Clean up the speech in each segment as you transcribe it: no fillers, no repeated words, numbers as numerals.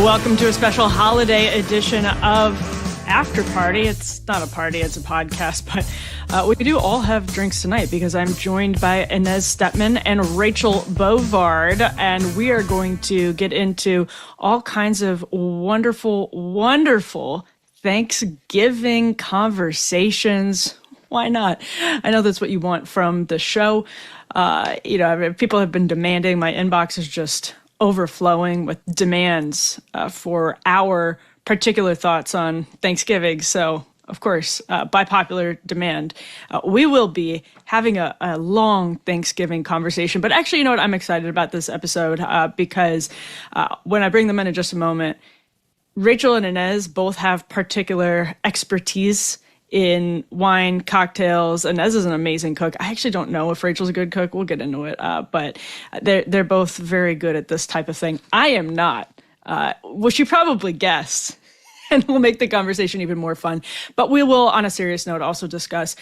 Welcome to a special holiday edition of After Party. It's not a party, it's a podcast, but we do all have drinks tonight because I'm joined by Inez Stepman and Rachel Bovard, and we are going to get into all kinds of wonderful, wonderful Thanksgiving conversations. Why not? I know that's what you want from the show. People have been demanding. My inbox is just overflowing with demands for our particular thoughts on Thanksgiving. So, of course, by popular demand, we will be having a long Thanksgiving conversation. But actually, you know what? I'm excited about this episode because when I bring them in just a moment, Rachel and Inez both have particular expertise in wine, cocktails. Inez is an amazing cook. I actually don't know if Rachel's a good cook. We'll get into it. But they're both very good at this type of thing. I am not. Which you probably guessed. And we'll make the conversation even more fun. But we will, on a serious note, also discuss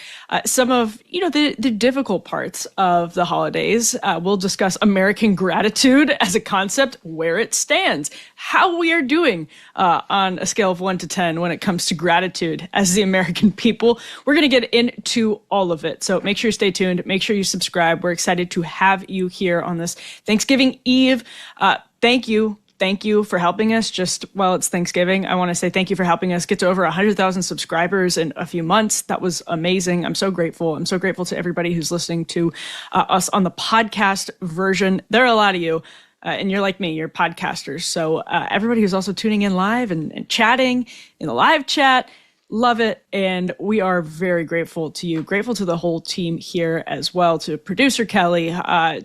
some of, the difficult parts of the holidays. We'll discuss American gratitude as a concept, where it stands, how we are doing on a scale of 1 to 10 when it comes to gratitude as the American people. We're going to get into all of it. So make sure you stay tuned. Make sure you subscribe. We're excited to have you here on this Thanksgiving Eve. Thank you. Thank you for helping us just while it's Thanksgiving. I want to say thank you for helping us get to over 100,000 subscribers in a few months. That was amazing. I'm so grateful. I'm so grateful to everybody who's listening to us on the podcast version. There are a lot of you, and you're like me, you're podcasters. So everybody who's also tuning in live and chatting in the live chat, love it. And we are very grateful to you, grateful to the whole team here as well, to producer Kelly,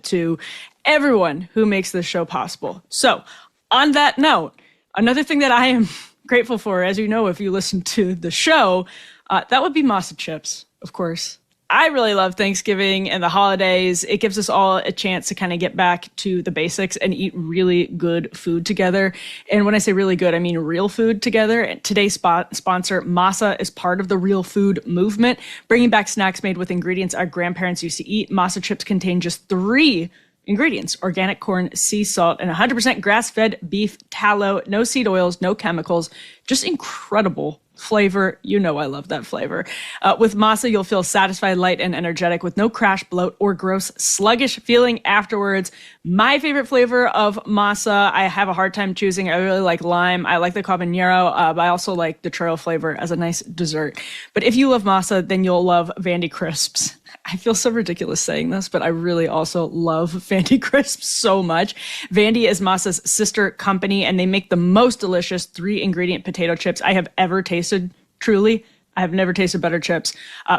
to everyone who makes this show possible. So on that note, another thing that I am grateful for, as you know, if you listen to the show, that would be masa chips, of course. I really love Thanksgiving and the holidays. It gives us all a chance to kind of get back to the basics and eat really good food together. And when I say really good, I mean real food together. And today's sponsor, Masa, is part of the real food movement, bringing back snacks made with ingredients our grandparents used to eat. Masa chips contain just 3 ingredients: organic corn, sea salt, and 100% grass-fed beef tallow, no seed oils, no chemicals, just incredible flavor. You know I love that flavor. With Masa, you'll feel satisfied, light, and energetic with no crash, bloat, or gross, sluggish feeling afterwards. My favorite flavor of Masa, I have a hard time choosing. I really like lime. I like the habanero, but I also like the trail flavor as a nice dessert. But if you love Masa, then you'll love Vandy Crisps. I feel so ridiculous saying this, but I really also love Vandy Crisps so much. Vandy is Masa's sister company, and they make the most delicious 3-ingredient potato chips I have ever tasted. Truly, I have never tasted better chips.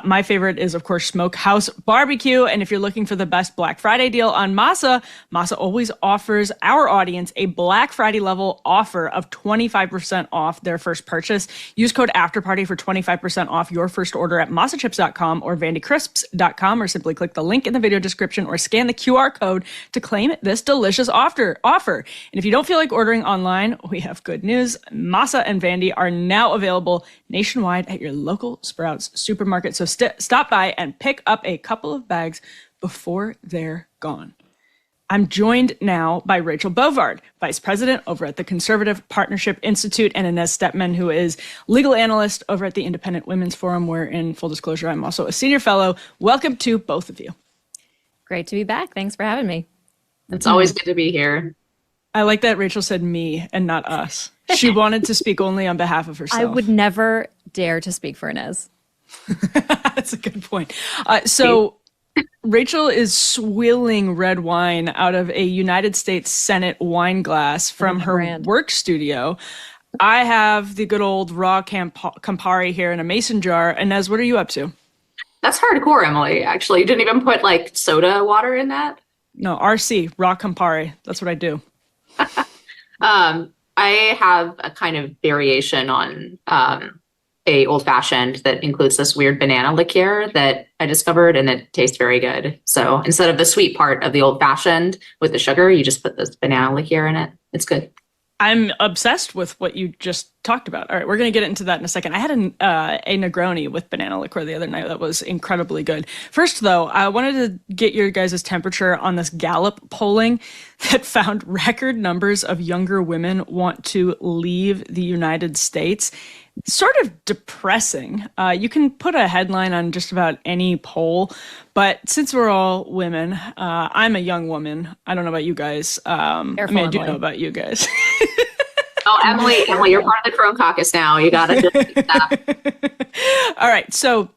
My favorite is, of course, Smokehouse Barbecue. And if you're looking for the best Black Friday deal on Masa, Masa always offers our audience a Black Friday level offer of 25% off their first purchase. Use code AFTERPARTY for 25% off your first order at masachips.com or vandycrisps.com, or simply click the link in the video description or scan the QR code to claim this delicious offer. And if you don't feel like ordering online, we have good news. Masa and Vandy are now available nationwide at your local Sprouts supermarket. So stop by and pick up a couple of bags before they're gone. I'm joined now by Rachel Bovard, Vice President over at the Conservative Partnership Institute, and Inez Stepman, who is legal analyst over at the Independent Women's Forum, where, in full disclosure, I'm also a senior fellow. Welcome to both of you. Great to be back. Thanks for having me. It's always good to be here. I like that Rachel said me and not us. She wanted to speak only on behalf of herself. I would never dare to speak for Inez. That's a good point. So Rachel is swilling red wine out of a United States Senate wine glass from her work studio. I have the good old raw Campari here in a mason jar. Inez, what are you up to? That's hardcore, Emily, actually. You didn't even put, soda water in that? No, RC, raw Campari. That's what I do. I have a kind of variation on a old fashioned that includes this weird banana liqueur that I discovered, and it tastes very good. So instead of the sweet part of the old fashioned with the sugar, you just put this banana liqueur in it. It's good. I'm obsessed with what you just talked about. All right, we're going to get into that in a second. I had a Negroni with banana liqueur the other night that was incredibly good. First, though, I wanted to get your guys' temperature on this Gallup polling that found record numbers of younger women want to leave the United States. Sort of depressing. You can put a headline on just about any poll, but since we're all women, I'm a young woman. I don't know about you guys. I do know about you guys. Oh, Emily, you're part of the Crone Caucus now. You got to just stop. All right. So,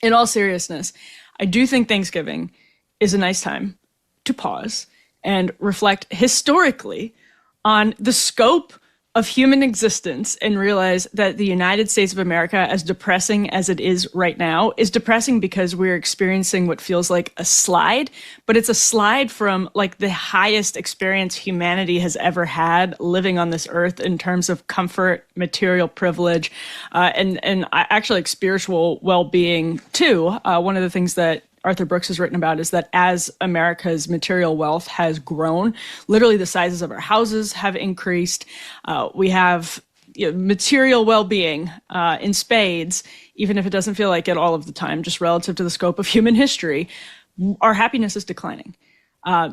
in all seriousness, I do think Thanksgiving is a nice time to pause and reflect historically on the scope of human existence and realize that the United States of America, as depressing as it is right now, is depressing because we're experiencing what feels like a slide, but it's a slide from like the highest experience humanity has ever had living on this earth in terms of comfort, material privilege, and actually like spiritual well-being too. One of the things that Arthur Brooks has written about is that as America's material wealth has grown, literally the sizes of our houses have increased. We have material well-being in spades, even if it doesn't feel like it all of the time, just relative to the scope of human history. Our happiness is declining.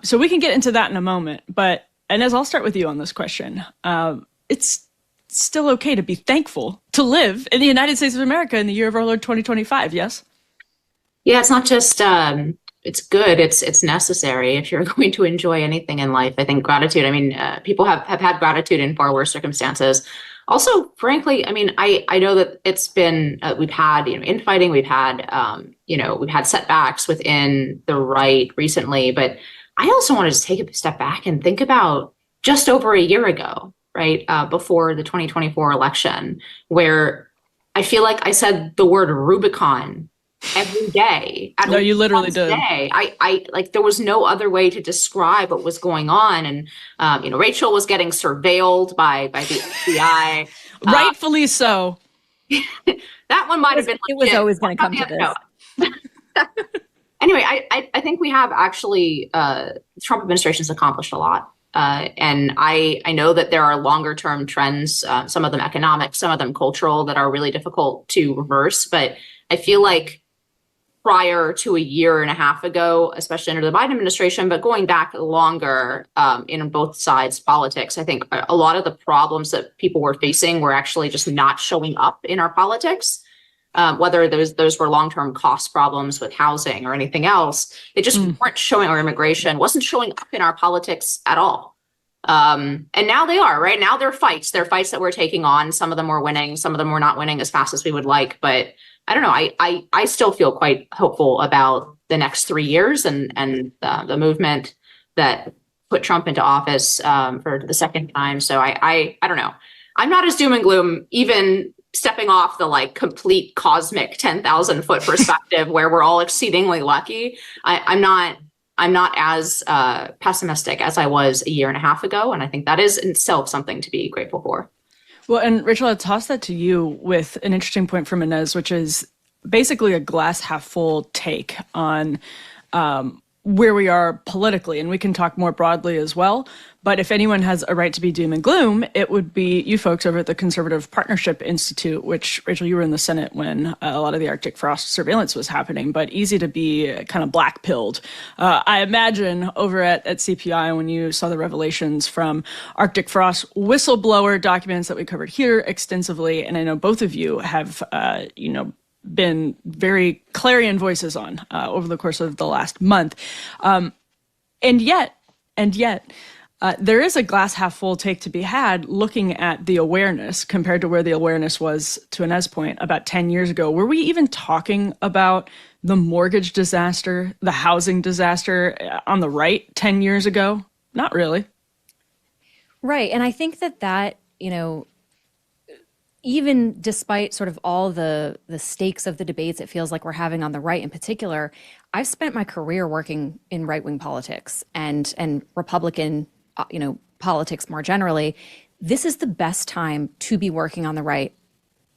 So we can get into that in a moment. But Inez, I'll start with you on this question. It's still okay to be thankful to live in the United States of America in the year of our Lord 2025, yes? Yeah, it's not just it's good. It's necessary if you're going to enjoy anything in life. I think gratitude. I mean, people have had gratitude in far worse circumstances. Also, frankly, I mean, I know that it's been we've had infighting, we've had we've had setbacks within the right recently, but I also want to just take a step back and think about just over a year ago, right before the 2024 election, where I feel like I said the word Rubicon every day. No, you literally did. I like there was no other way to describe what was going on, and Rachel was getting surveilled by the FBI, rightfully so. That one might have been. It was always going to come to this. Anyway, I think we have actually the Trump administration's accomplished a lot. And I know that there are longer term trends, some of them economic, some of them cultural, that are really difficult to reverse. But I feel like prior to a year and a half ago, especially under the Biden administration, but going back longer in both sides politics, I think a lot of the problems that people were facing were actually just not showing up in our politics. Whether those were long-term cost problems with housing or anything else, they just weren't showing, or immigration wasn't showing up in our politics at all. And now they are, right? Now they're fights. They're fights that we're taking on. Some of them we're winning. Some of them we're not winning as fast as we would like. But I don't know. I still feel quite hopeful about the next 3 years and the movement that put Trump into office for the second time. So I don't know. I'm not as doom and gloom, even stepping off the like complete cosmic 10,000 foot perspective where we're all exceedingly lucky. I'm not as pessimistic as I was a year and a half ago. And I think that is in itself something to be grateful for. Well, and Rachel, I'll toss that to you with an interesting point from Inez, which is basically a glass half full take on where we are politically. And we can talk more broadly as well. But if anyone has a right to be doom and gloom, it would be you folks over at the Conservative Partnership Institute, which, Rachel, you were in the Senate when a lot of the Arctic frost surveillance was happening, but easy to be kind of black-pilled. I imagine over at CPI, when you saw the revelations from Arctic frost whistleblower documents that we covered here extensively, and I know both of you have, been very clarion voices on over the course of the last month. And yet, there is a glass half full take to be had looking at the awareness compared to where the awareness was, to Inez's point, about 10 years ago. Were we even talking about the mortgage disaster, the housing disaster on the right 10 years ago? Not really. Right. And I think that, even despite sort of all the stakes of the debates it feels like we're having on the right in particular, I've spent my career working in right-wing politics and Republican politics more generally. This is the best time to be working on the right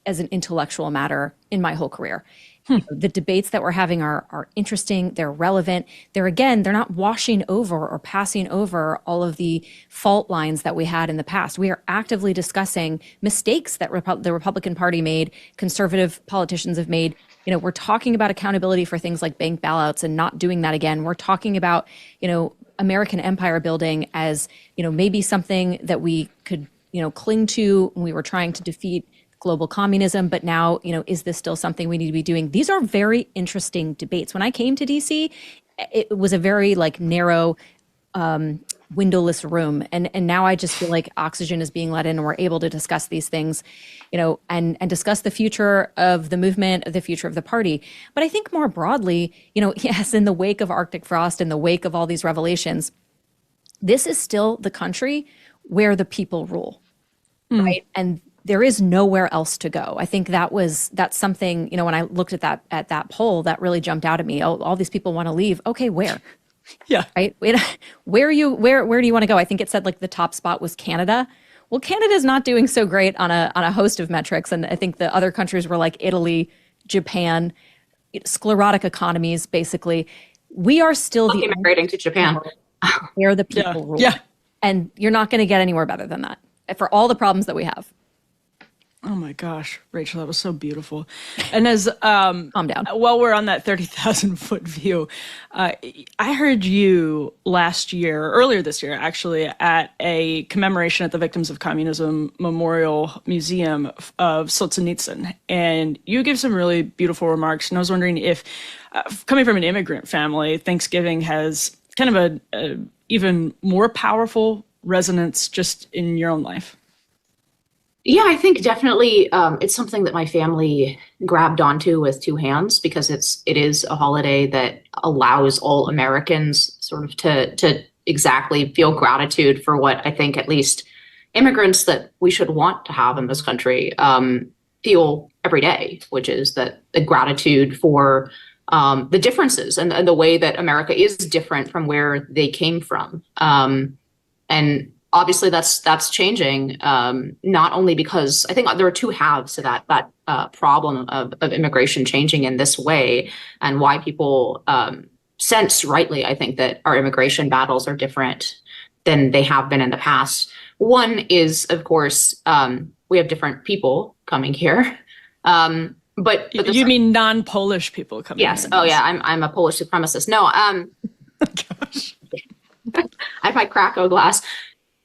as an intellectual matter in my whole career. You know, the debates that we're having are interesting. They're relevant. They're not washing over or passing over all of the fault lines that we had in the past. We are actively discussing mistakes that the Republican Party made, conservative politicians have made. You know, we're talking about accountability for things like bank bailouts and not doing that again. We're talking about, you know, American empire building as, you know, maybe something that we could, you know, cling to when we were trying to defeat global communism, but now, you know, is this still something we need to be doing? These are very interesting debates. When I came to DC, it was a very like narrow, windowless room. And now I just feel like oxygen is being let in and we're able to discuss these things, you know, and discuss the future of the movement, the future of the party. But I think more broadly, you know, yes, in the wake of Arctic frost, in the wake of all these revelations, this is still the country where the people rule, right? And there is nowhere else to go. I think that's something, you know, when I looked at that poll, that really jumped out at me. Oh, all these people want to leave. Okay, where? Yeah. Right? Where do you want to go? I think it said like the top spot was Canada. Well, Canada's not doing so great on a host of metrics. And I think the other countries were like Italy, Japan, sclerotic economies, basically. We are still the immigrating to Japan. Where the people rule. Yeah. And you're not going to get anywhere better than that for all the problems that we have. Oh my gosh, Rachel, that was so beautiful. And as calm down. While we're on that 30,000 foot view, I heard you earlier this year, actually, at a commemoration at the Victims of Communism Memorial Museum of Solzhenitsyn, and you gave some really beautiful remarks. And I was wondering if, coming from an immigrant family, Thanksgiving has kind of a even more powerful resonance just in your own life. Yeah, I think definitely it's something that my family grabbed onto with two hands because it is a holiday that allows all Americans sort of to exactly feel gratitude for what I think at least immigrants that we should want to have in this country feel every day, which is that the gratitude for the differences and the way that America is different from where they came from. And obviously, that's changing, not only because I think there are two halves to that problem of immigration changing in this way, and why people sense rightly, I think, that our immigration battles are different than they have been in the past. One is, of course, we have different people coming here. But you mean non-Polish people coming? Yes. Oh, yeah. I'm a Polish supremacist. No. Gosh. I have my Krakow glass.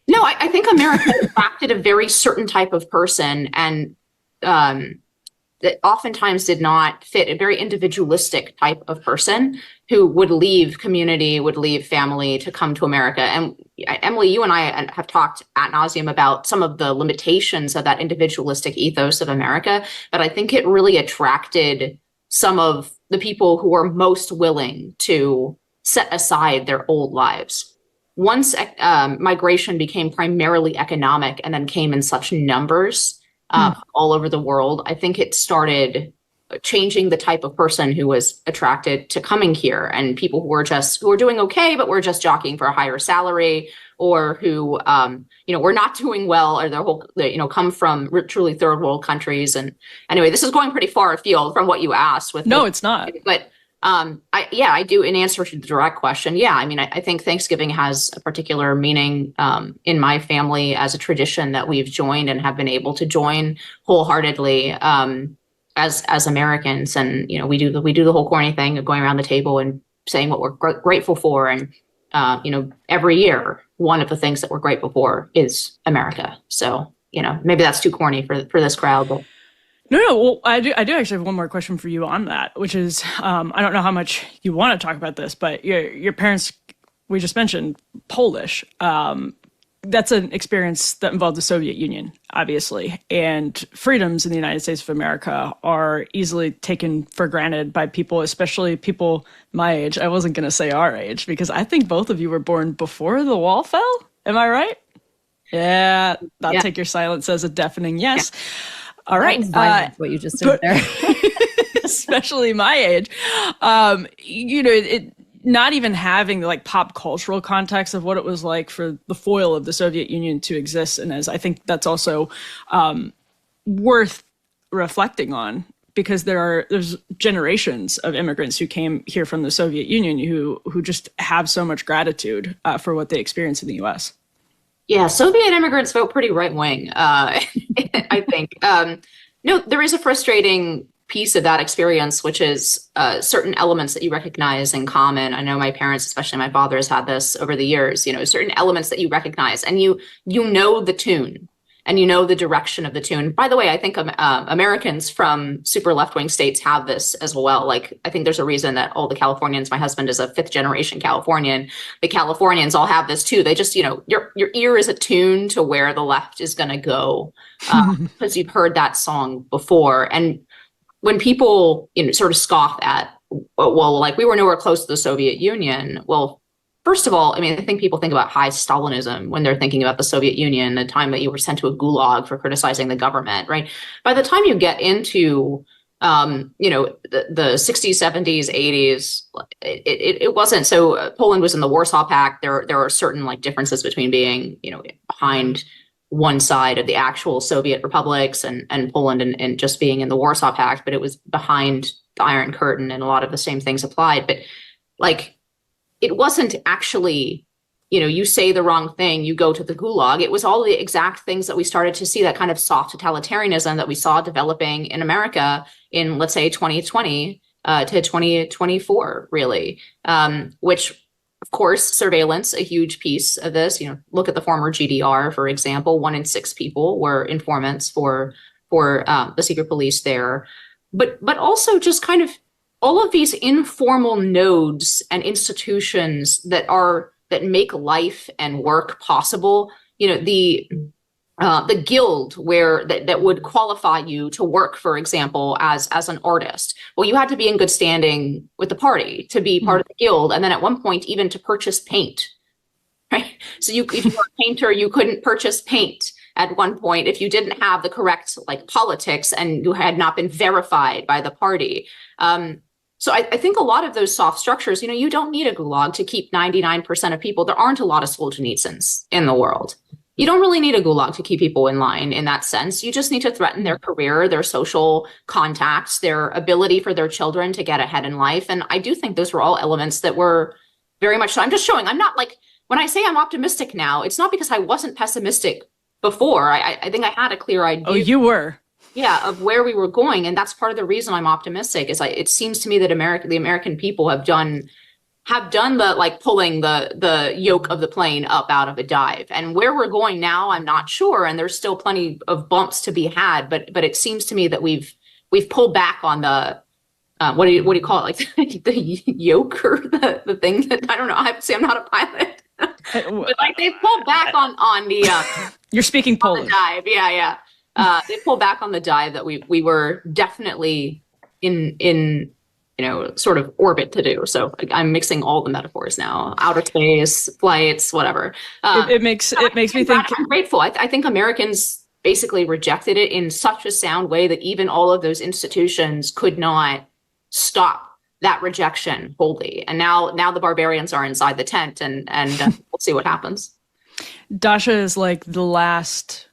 No, I think America attracted a very certain type of person, and that oftentimes did not fit a very individualistic type of person who would leave community, would leave family to come to America. And Emily, you and I have talked ad nauseum about some of the limitations of that individualistic ethos of America, but I think it really attracted some of the people who are most willing to set aside their old lives. Once migration became primarily economic and then came in such numbers all over the world, I think it started changing the type of person who was attracted to coming here, and people who were doing okay, but were just jockeying for a higher salary, or who were not doing well, or come from truly third world countries. And anyway, this is going pretty far afield from what you asked. No, it's not. But I do, in answer to the direct question. Yeah, I mean, I think Thanksgiving has a particular meaning in my family as a tradition that we've joined and have been able to join wholeheartedly as Americans. And we do the whole corny thing of going around the table and saying what we're grateful for. And every year, one of the things that we're grateful for is America. So maybe that's too corny for this crowd, but. No. Well, I do actually have one more question for you on that, which is, I don't know how much you want to talk about this, but your parents, we just mentioned Polish. That's an experience that involved the Soviet Union, obviously, and freedoms in the United States of America are easily taken for granted by people, especially people my age. I wasn't going to say our age, because I think both of you were born before the wall fell. Am I right? Yeah. I'll take your silence as a deafening yes. Yeah. All right. What you just said there. Especially my age. Not even having the pop cultural context of what it was like for the foil of the Soviet Union to exist. And as I think that's also worth reflecting on, because there's generations of immigrants who came here from the Soviet Union who just have so much gratitude for what they experienced in the U.S. Yeah, Soviet immigrants vote pretty right wing, I think. No, there is a frustrating piece of that experience, which is certain elements that you recognize in common. I know my parents, especially my father, has had this over the years, certain elements that you recognize, and you know the tune and you know the direction of the tune. By the way, I think Americans from super left-wing states have this as well. Like, I think there's a reason that all the Californians, my husband is a fifth generation Californian, the Californians all have this too. They just, your ear is attuned to where the left is going to go because you've heard that song before. And when people, sort of scoff at, well, like, we were nowhere close to the Soviet Union. Well, first of all, I mean, I think people think about high Stalinism when they're thinking about the Soviet Union, the time that you were sent to a gulag for criticizing the government, right? By the time you get into, the 60s, 70s, 80s, it wasn't. So Poland was in the Warsaw Pact. There are certain differences between being, behind one side of the actual Soviet republics and Poland and just being in the Warsaw Pact, but it was behind the Iron Curtain, and a lot of the same things applied. But it wasn't actually, you say the wrong thing, you go to the gulag. It was all the exact things that we started to see, that kind of soft totalitarianism that we saw developing in America in, let's say, 2020 to 2024, really, which, of course, surveillance, a huge piece of this. Look at the former GDR, for example. 1 in 6 people were informants for the secret police there. But also just kind of all of these informal nodes and institutions that make life and work possible. The guild that would qualify you to work, for example, as an artist. Well, you had to be in good standing with the party to be part of the guild, and then at one point even to purchase paint. Right? So if you were a painter, you couldn't purchase paint at one point if you didn't have the correct politics and you had not been verified by the party. So I think a lot of those soft structures, you don't need a gulag to keep 99% of people. There aren't a lot of Solzhenitsyns in the world. You don't really need a gulag to keep people in line in that sense. You just need to threaten their career, their social contacts, their ability for their children to get ahead in life. And I do think those were all elements that were very much so. I'm just showing, I'm not when I say I'm optimistic now, it's not because I wasn't pessimistic before. I think I had a clear idea. Oh, you were. Yeah, of where we were going. And that's part of the reason I'm optimistic is it seems to me that the American people have done the pulling the yoke of the plane up out of a dive. And where we're going now, I'm not sure. And there's still plenty of bumps to be had. But it seems to me that we've pulled back on the what do you call it? The yoke or the thing that I don't know. I have to say I'm not a pilot. But they've pulled back on the You're speaking Polish. The dive. Yeah. They pulled back on the dive that we were definitely in sort of orbit to do. So I'm mixing all the metaphors now: outer space, flights, whatever. It makes me think. I'm grateful. I think Americans basically rejected it in such a sound way that even all of those institutions could not stop that rejection wholly. And now the barbarians are inside the tent, and we'll see what happens. Dasha is like the last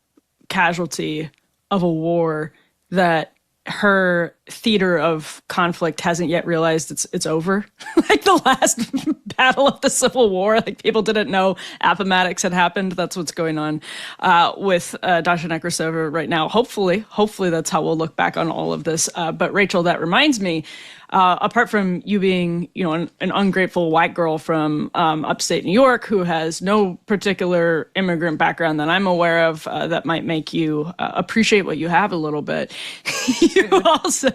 casualty of a war that her theater of conflict hasn't yet realized it's over. Like the last battle of the Civil War, people didn't know Appomattox had happened. That's what's going on with Dasha Nekrasova right now. Hopefully that's how we'll look back on all of this. But Rachel, that reminds me, apart from you being, an ungrateful white girl from upstate New York who has no particular immigrant background that I'm aware of that might make you appreciate what you have a little bit. You also,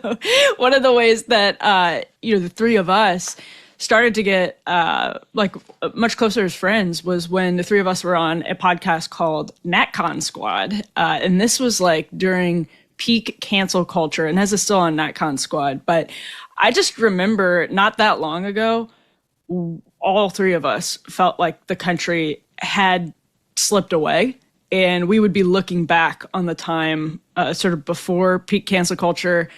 one of the ways that, the three of us started to get much closer as friends was when the three of us were on a podcast called NatCon Squad. And this was during peak cancel culture, and Inez is still on NatCon Squad. But I just remember not that long ago, all three of us felt like the country had slipped away, and we would be looking back on the time sort of before peak cancel culture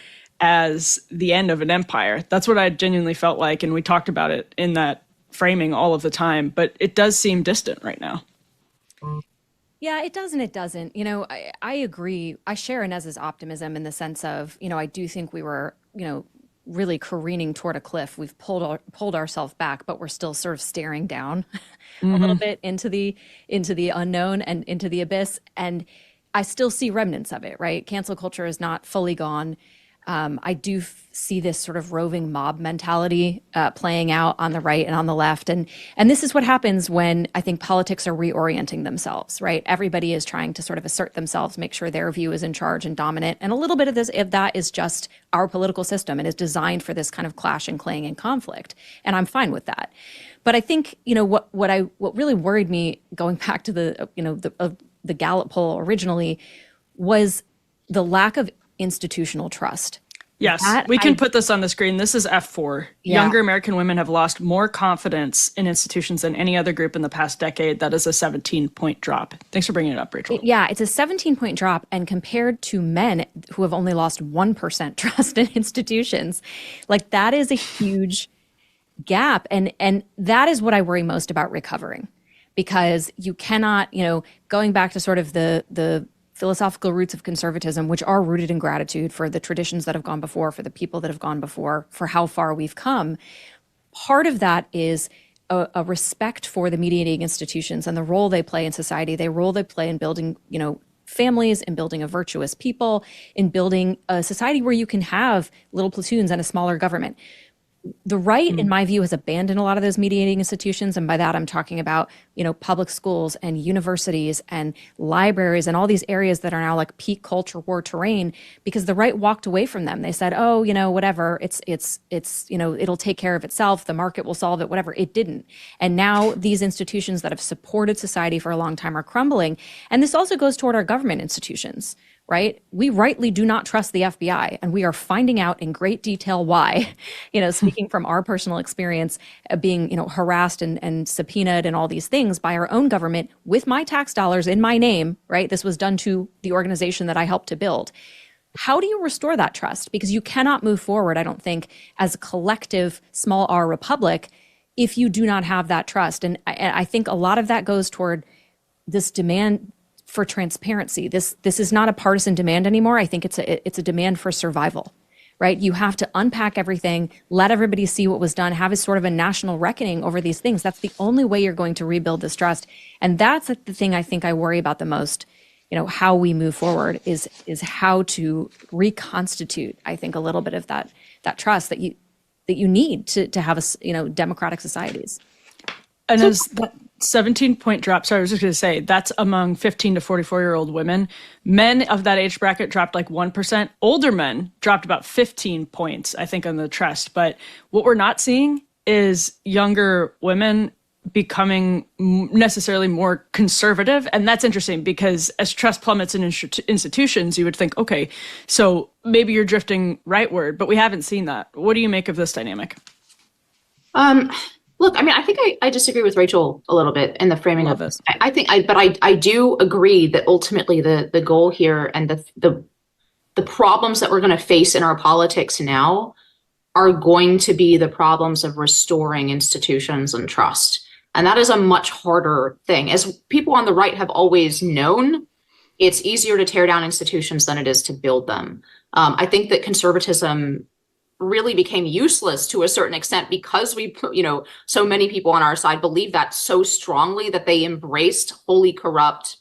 as the end of an empire. That's what I genuinely felt like, and we talked about it in that framing all of the time, but it does seem distant right now. Yeah, it does and it doesn't. I agree. I share Inez's optimism in the sense of, I do think we were, really careening toward a cliff. We've pulled ourselves back, but we're still sort of staring down a little bit into the unknown and into the abyss. And I still see remnants of it, right? Cancel culture is not fully gone. I do see this sort of roving mob mentality playing out on the right and on the left. And this is what happens when I think politics are reorienting themselves, right? Everybody is trying to sort of assert themselves, make sure their view is in charge and dominant. And a little bit of this, if that is just our political system and is designed for this kind of clash and clang and conflict. And I'm fine with that. But I think, what really worried me going back to the Gallup poll originally was the lack of institutional trust. Yes, we can put this on the screen. This is F4. Yeah. Younger American women have lost more confidence in institutions than any other group in the past decade. That is a 17-point drop. Thanks for bringing it up, Rachel. Yeah, it's a 17-point drop. And compared to men who have only lost 1% trust in institutions, like that is a huge gap. And that is what I worry most about recovering. Because you cannot, going back to sort of the philosophical roots of conservatism, which are rooted in gratitude for the traditions that have gone before, for the people that have gone before, for how far we've come. Part of that is a respect for the mediating institutions and the role they play in society, the role they play in building, families, in building a virtuous people, in building a society where you can have little platoons and a smaller government. The right, in my view, has abandoned a lot of those mediating institutions. And by that, I'm talking about, public schools and universities and libraries and all these areas that are now like peak culture war terrain because the right walked away from them. They said, oh, whatever, it's it'll take care of itself. The market will solve it, whatever. It didn't. And now these institutions that have supported society for a long time are crumbling. And this also goes toward our government institutions. Right? We rightly do not trust the FBI, and we are finding out in great detail why, speaking from our personal experience being, harassed and subpoenaed and all these things by our own government with my tax dollars in my name, right? This was done to the organization that I helped to build. How do you restore that trust? Because you cannot move forward, I don't think, as a collective small r republic if you do not have that trust. And I think a lot of that goes toward this demand for transparency. This is not a partisan demand anymore. I think it's a demand for survival, right? You have to unpack everything, let everybody see what was done, have a sort of a national reckoning over these things. That's the only way you're going to rebuild this trust. And that's the thing I think I worry about the most, how we move forward is how to reconstitute, I think, a little bit of that trust that you need to have democratic societies. And as that 17-point drop, sorry, I was just going to say, that's among 15 to 44-year-old women. Men of that age bracket dropped like 1%. Older men dropped about 15 points, I think, on the trust. But what we're not seeing is younger women becoming necessarily more conservative. And that's interesting because as trust plummets in institutions, you would think, okay, so maybe you're drifting rightward, but we haven't seen that. What do you make of this dynamic? Look, I think I disagree with Rachel a little bit in the framing of this. I do agree that ultimately the goal here and the problems that we're going to face in our politics now are going to be the problems of restoring institutions and trust. And that is a much harder thing. As people on the right have always known, it's easier to tear down institutions than it is to build them. I think that conservatism really became useless to a certain extent because so many people on our side believe that so strongly that they embraced wholly corrupt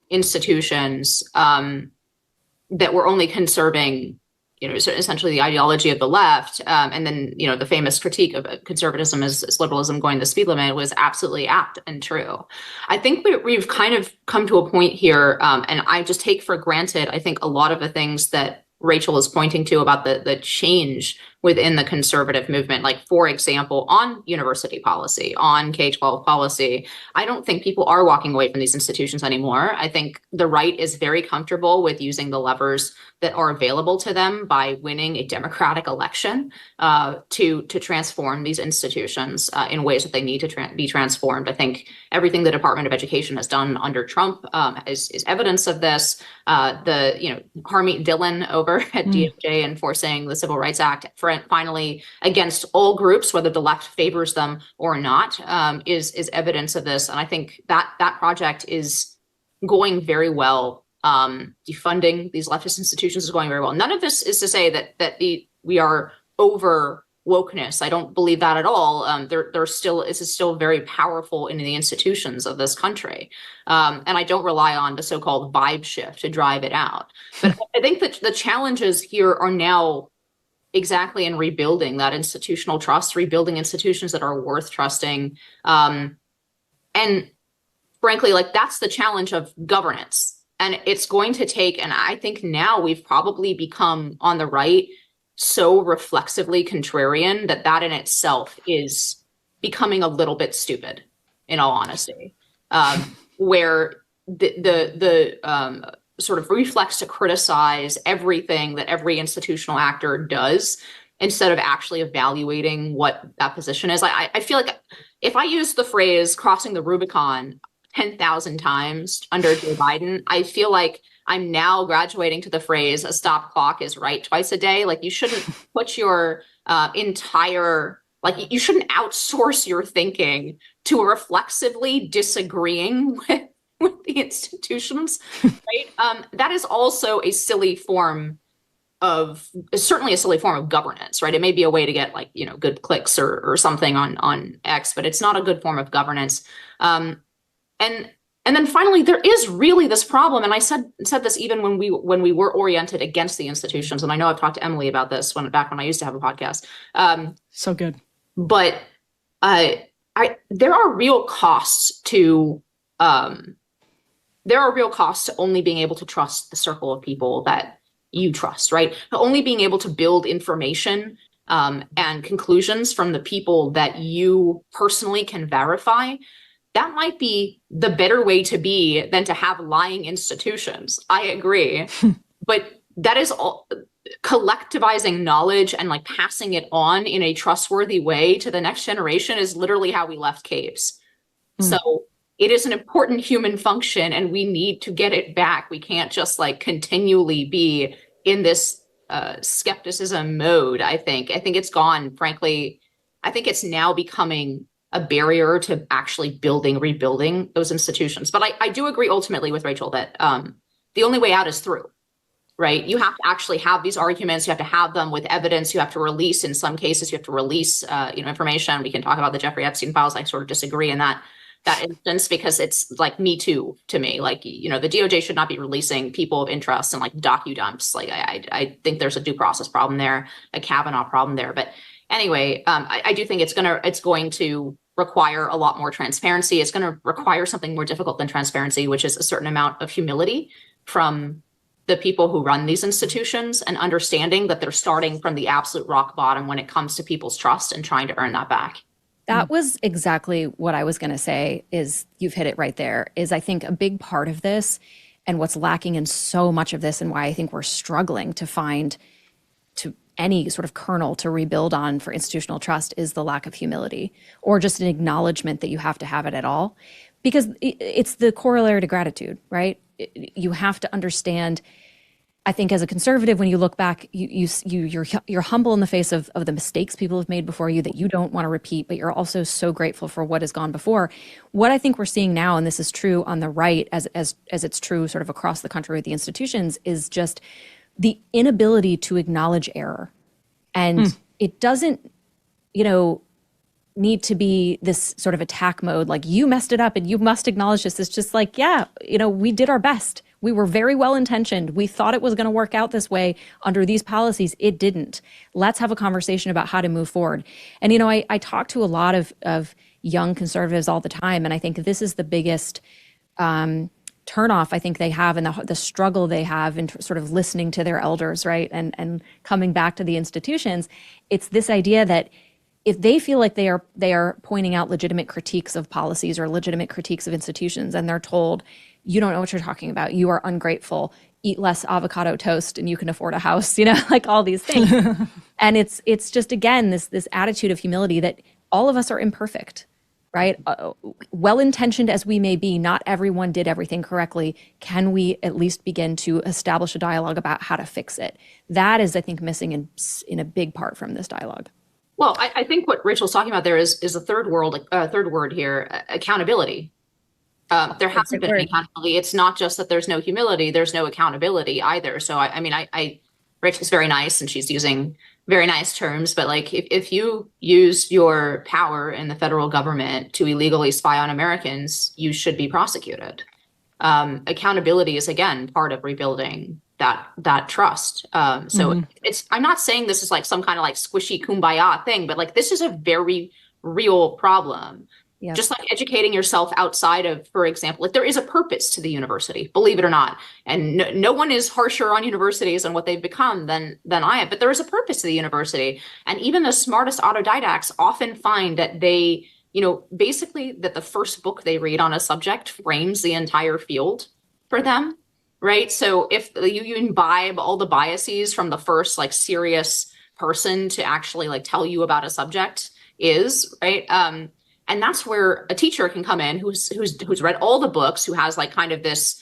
institutions that were only conserving, essentially the ideology of the left. And then, the famous critique of conservatism as liberalism going the speed limit was absolutely apt and true. I think we've kind of come to a point here, and I just take for granted, I think a lot of the things that Rachel is pointing to about the change within the conservative movement, like, for example, on university policy, on K-12 policy. I don't think people are walking away from these institutions anymore. I think the right is very comfortable with using the levers that are available to them by winning a democratic election to transform these institutions in ways that they need to be transformed. I think everything the Department of Education has done under Trump is evidence of this. Harmeet Dillon over at DOJ enforcing the Civil Rights Act finally against all groups, whether the left favors them or not, is evidence of this. And I think that project is going very well. Defunding these leftist institutions is going very well. None of this is to say that we are over wokeness. I don't believe that at all. This is still very powerful in the institutions of this country. And I don't rely on the so-called vibe shift to drive it out. But I think that the challenges here are now exactly in rebuilding that institutional trust, rebuilding institutions that are worth trusting. And frankly, like, that's the challenge of governance. And it's going to take, and I think now we've probably become on the right so reflexively contrarian that in itself is becoming a little bit stupid, in all honesty, where the sort of reflex to criticize everything that every institutional actor does instead of actually evaluating what that position is. I feel like if I use the phrase crossing the Rubicon 10,000 times under Joe Biden, I feel like I'm now graduating to the phrase a stop clock is right twice a day. Like, you shouldn't put your you shouldn't outsource your thinking to reflexively disagreeing with the institutions, right? That is also a silly form of, certainly a silly form of governance, right? It may be a way to get, like, good clicks or something on X, but it's not a good form of governance. And then finally, there is really this problem, and I said this even when we were oriented against the institutions, and I know I've talked to Emily about this back when I used to have a podcast. So good. But there are real costs to only being able to trust the circle of people that you trust, right? Only being able to build information and conclusions from the people that you personally can verify. That might be the better way to be than to have lying institutions. I agree. But that is all, collectivizing knowledge and, like, passing it on in a trustworthy way to the next generation is literally how we left caves. So it is an important human function, and we need to get it back. We can't just, like, continually be in this skepticism mode. I think it's gone, frankly. I think it's now becoming a barrier to actually rebuilding those institutions. But I do agree ultimately with Rachel that the only way out is through, right? You have to actually have these arguments. You have to have them with evidence. You have to release, in some cases, you have to release information. We can talk about the Jeffrey Epstein files. I sort of disagree in that instance, because it's like Me Too to me. Like, the DOJ should not be releasing people of interest and, like, docu-dumps. Like, I think there's a due process problem there, a Kavanaugh problem there. But anyway, I do think it's going to require a lot more transparency. It's going to require something more difficult than transparency, which is a certain amount of humility from the people who run these institutions, and understanding that they're starting from the absolute rock bottom when it comes to people's trust and trying to earn that back. That was exactly what I was going to say. Is you've hit it right there. Is I think a big part of this, and what's lacking in so much of this, and why I think we're struggling to find any sort of kernel to rebuild on for institutional trust, is the lack of humility, or just an acknowledgement that you have to have it at all, because it's the corollary to gratitude, right? You have to understand. I think as a conservative, when you look back, you're humble in the face of the mistakes people have made before you that you don't want to repeat, but you're also so grateful for what has gone before. What I think we're seeing now, and this is true on the right as it's true sort of across the country with the institutions, is just the inability to acknowledge error. And it doesn't, need to be this sort of attack mode, like, you messed it up and you must acknowledge this. It's just like, we did our best. We were very well intentioned. We thought it was going to work out this way under these policies. It didn't. Let's have a conversation about how to move forward. And, I talk to a lot of young conservatives all the time, and I think this is the biggest turnoff I think they have, and the struggle they have in sort of listening to their elders, right? And coming back to the institutions. It's this idea that if they feel like they are pointing out legitimate critiques of policies or legitimate critiques of institutions, and they're told, you don't know what you're talking about, you are ungrateful, eat less avocado toast and you can afford a house, like all these things. And it's just, again, this attitude of humility that all of us are imperfect. Right? Well-intentioned as we may be, not everyone did everything correctly. Can we at least begin to establish a dialogue about how to fix it? That is, I think, missing in a big part from this dialogue. Well, I think what Rachel's talking about there is a third word here, accountability. There hasn't been any accountability. It's not just that there's no humility, there's no accountability either. So I Rachel's very nice and she's using very nice terms, but like if you use your power in the federal government to illegally spy on Americans, you should be prosecuted. Accountability is again part of rebuilding that trust. I'm not saying this is like some kind of like squishy kumbaya thing, but like this is a very real problem. Yep. Just like educating yourself outside of, for example, like there is a purpose to the university, believe it or not. And no one is harsher on universities and what they've become than I am, but there is a purpose to the university. And even the smartest autodidacts often find that they, basically that the first book they read on a subject frames the entire field for them, right? So if you imbibe all the biases from the first like serious person to actually like tell you about a subject is, right? And that's where a teacher can come in who's read all the books, who has like kind of this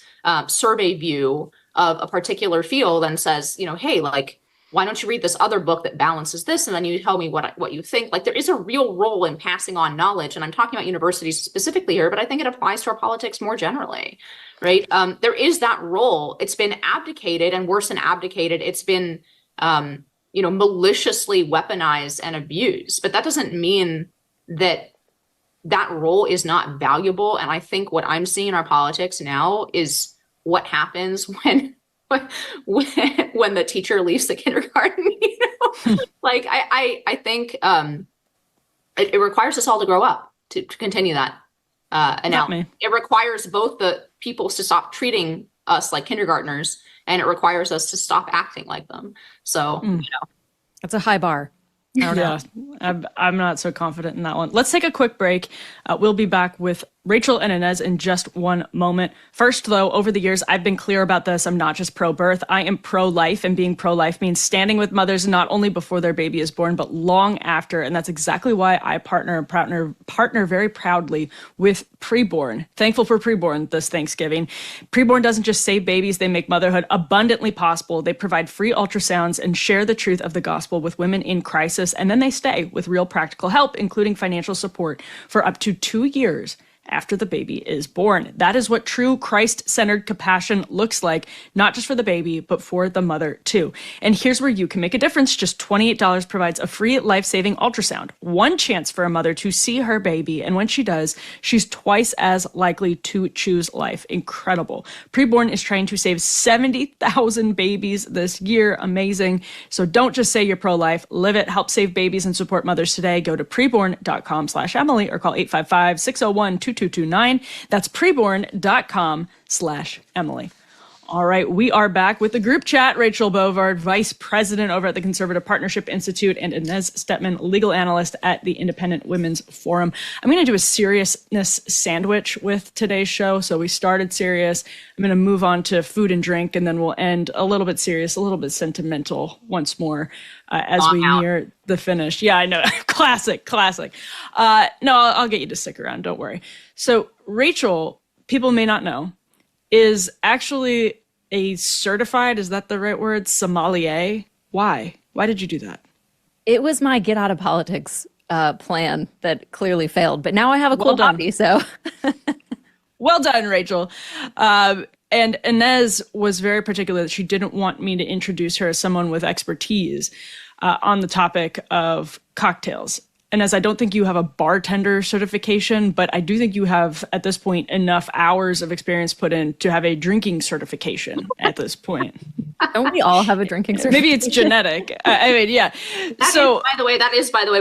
survey view of a particular field and says, hey, like, why don't you read this other book that balances this? And then you tell me what you think. Like there is a real role in passing on knowledge. And I'm talking about universities specifically here, but I think it applies to our politics more generally, right? There is that role. It's been abdicated, and worse than abdicated, it's been, maliciously weaponized and abused. But that doesn't mean that role is not valuable. And I think what I'm seeing in our politics now is what happens when the teacher leaves the kindergarten. Like I think it requires us all to grow up to continue that. And now it requires both the peoples to stop treating us like kindergartners, and it requires us to stop acting like them. So That's a high bar. Yeah, I'm not so confident in that one. Let's take a quick break. We'll be back with Rachel and Inez in just one moment. First, though, over the years, I've been clear about this. I'm not just pro-birth. I am pro-life, and being pro-life means standing with mothers not only before their baby is born, but long after. And that's exactly why I partner very proudly with Preborn. Thankful for Preborn this Thanksgiving. Preborn doesn't just save babies, they make motherhood abundantly possible. They provide free ultrasounds and share the truth of the gospel with women in crisis, and then they stay with real practical help, including financial support for up to 2 years after the baby is born. That is what true Christ-centered compassion looks like, not just for the baby, but for the mother too. And here's where you can make a difference. Just $28 provides a free life-saving ultrasound. One chance for a mother to see her baby, and when she does, she's twice as likely to choose life. Incredible. Preborn is trying to save 70,000 babies this year. Amazing. So don't just say you're pro-life, live it. Help save babies and support mothers today. Go to preborn.com/Emily or call 855-601-2229. That's preborn.com/Emily. All right, we are back with the group chat. Rachel Bovard, Vice President over at the Conservative Partnership Institute, and Inez Stepman, Legal Analyst at the Independent Women's Forum. I'm going to do a seriousness sandwich with today's show. So we started serious. I'm going to move on to food and drink, and then we'll end a little bit serious, a little bit sentimental once more as we near the finish. Yeah, I know. Classic. No, I'll get you to stick around. Don't worry. So Rachel, people may not know, is actually a certified, is that the right word, sommelier? Why? Why did you do that? It was my get out of politics plan that clearly failed, but now I have a cold hobby, so. Well done, Rachel. And Inez was very particular that she didn't want me to introduce her as someone with expertise on the topic of cocktails. And as I don't think you have a bartender certification, but I do think you have, at this point, enough hours of experience put in to have a drinking certification at this point. Don't we all have a drinking certification? Maybe it's genetic. I mean, yeah. That is, by the way,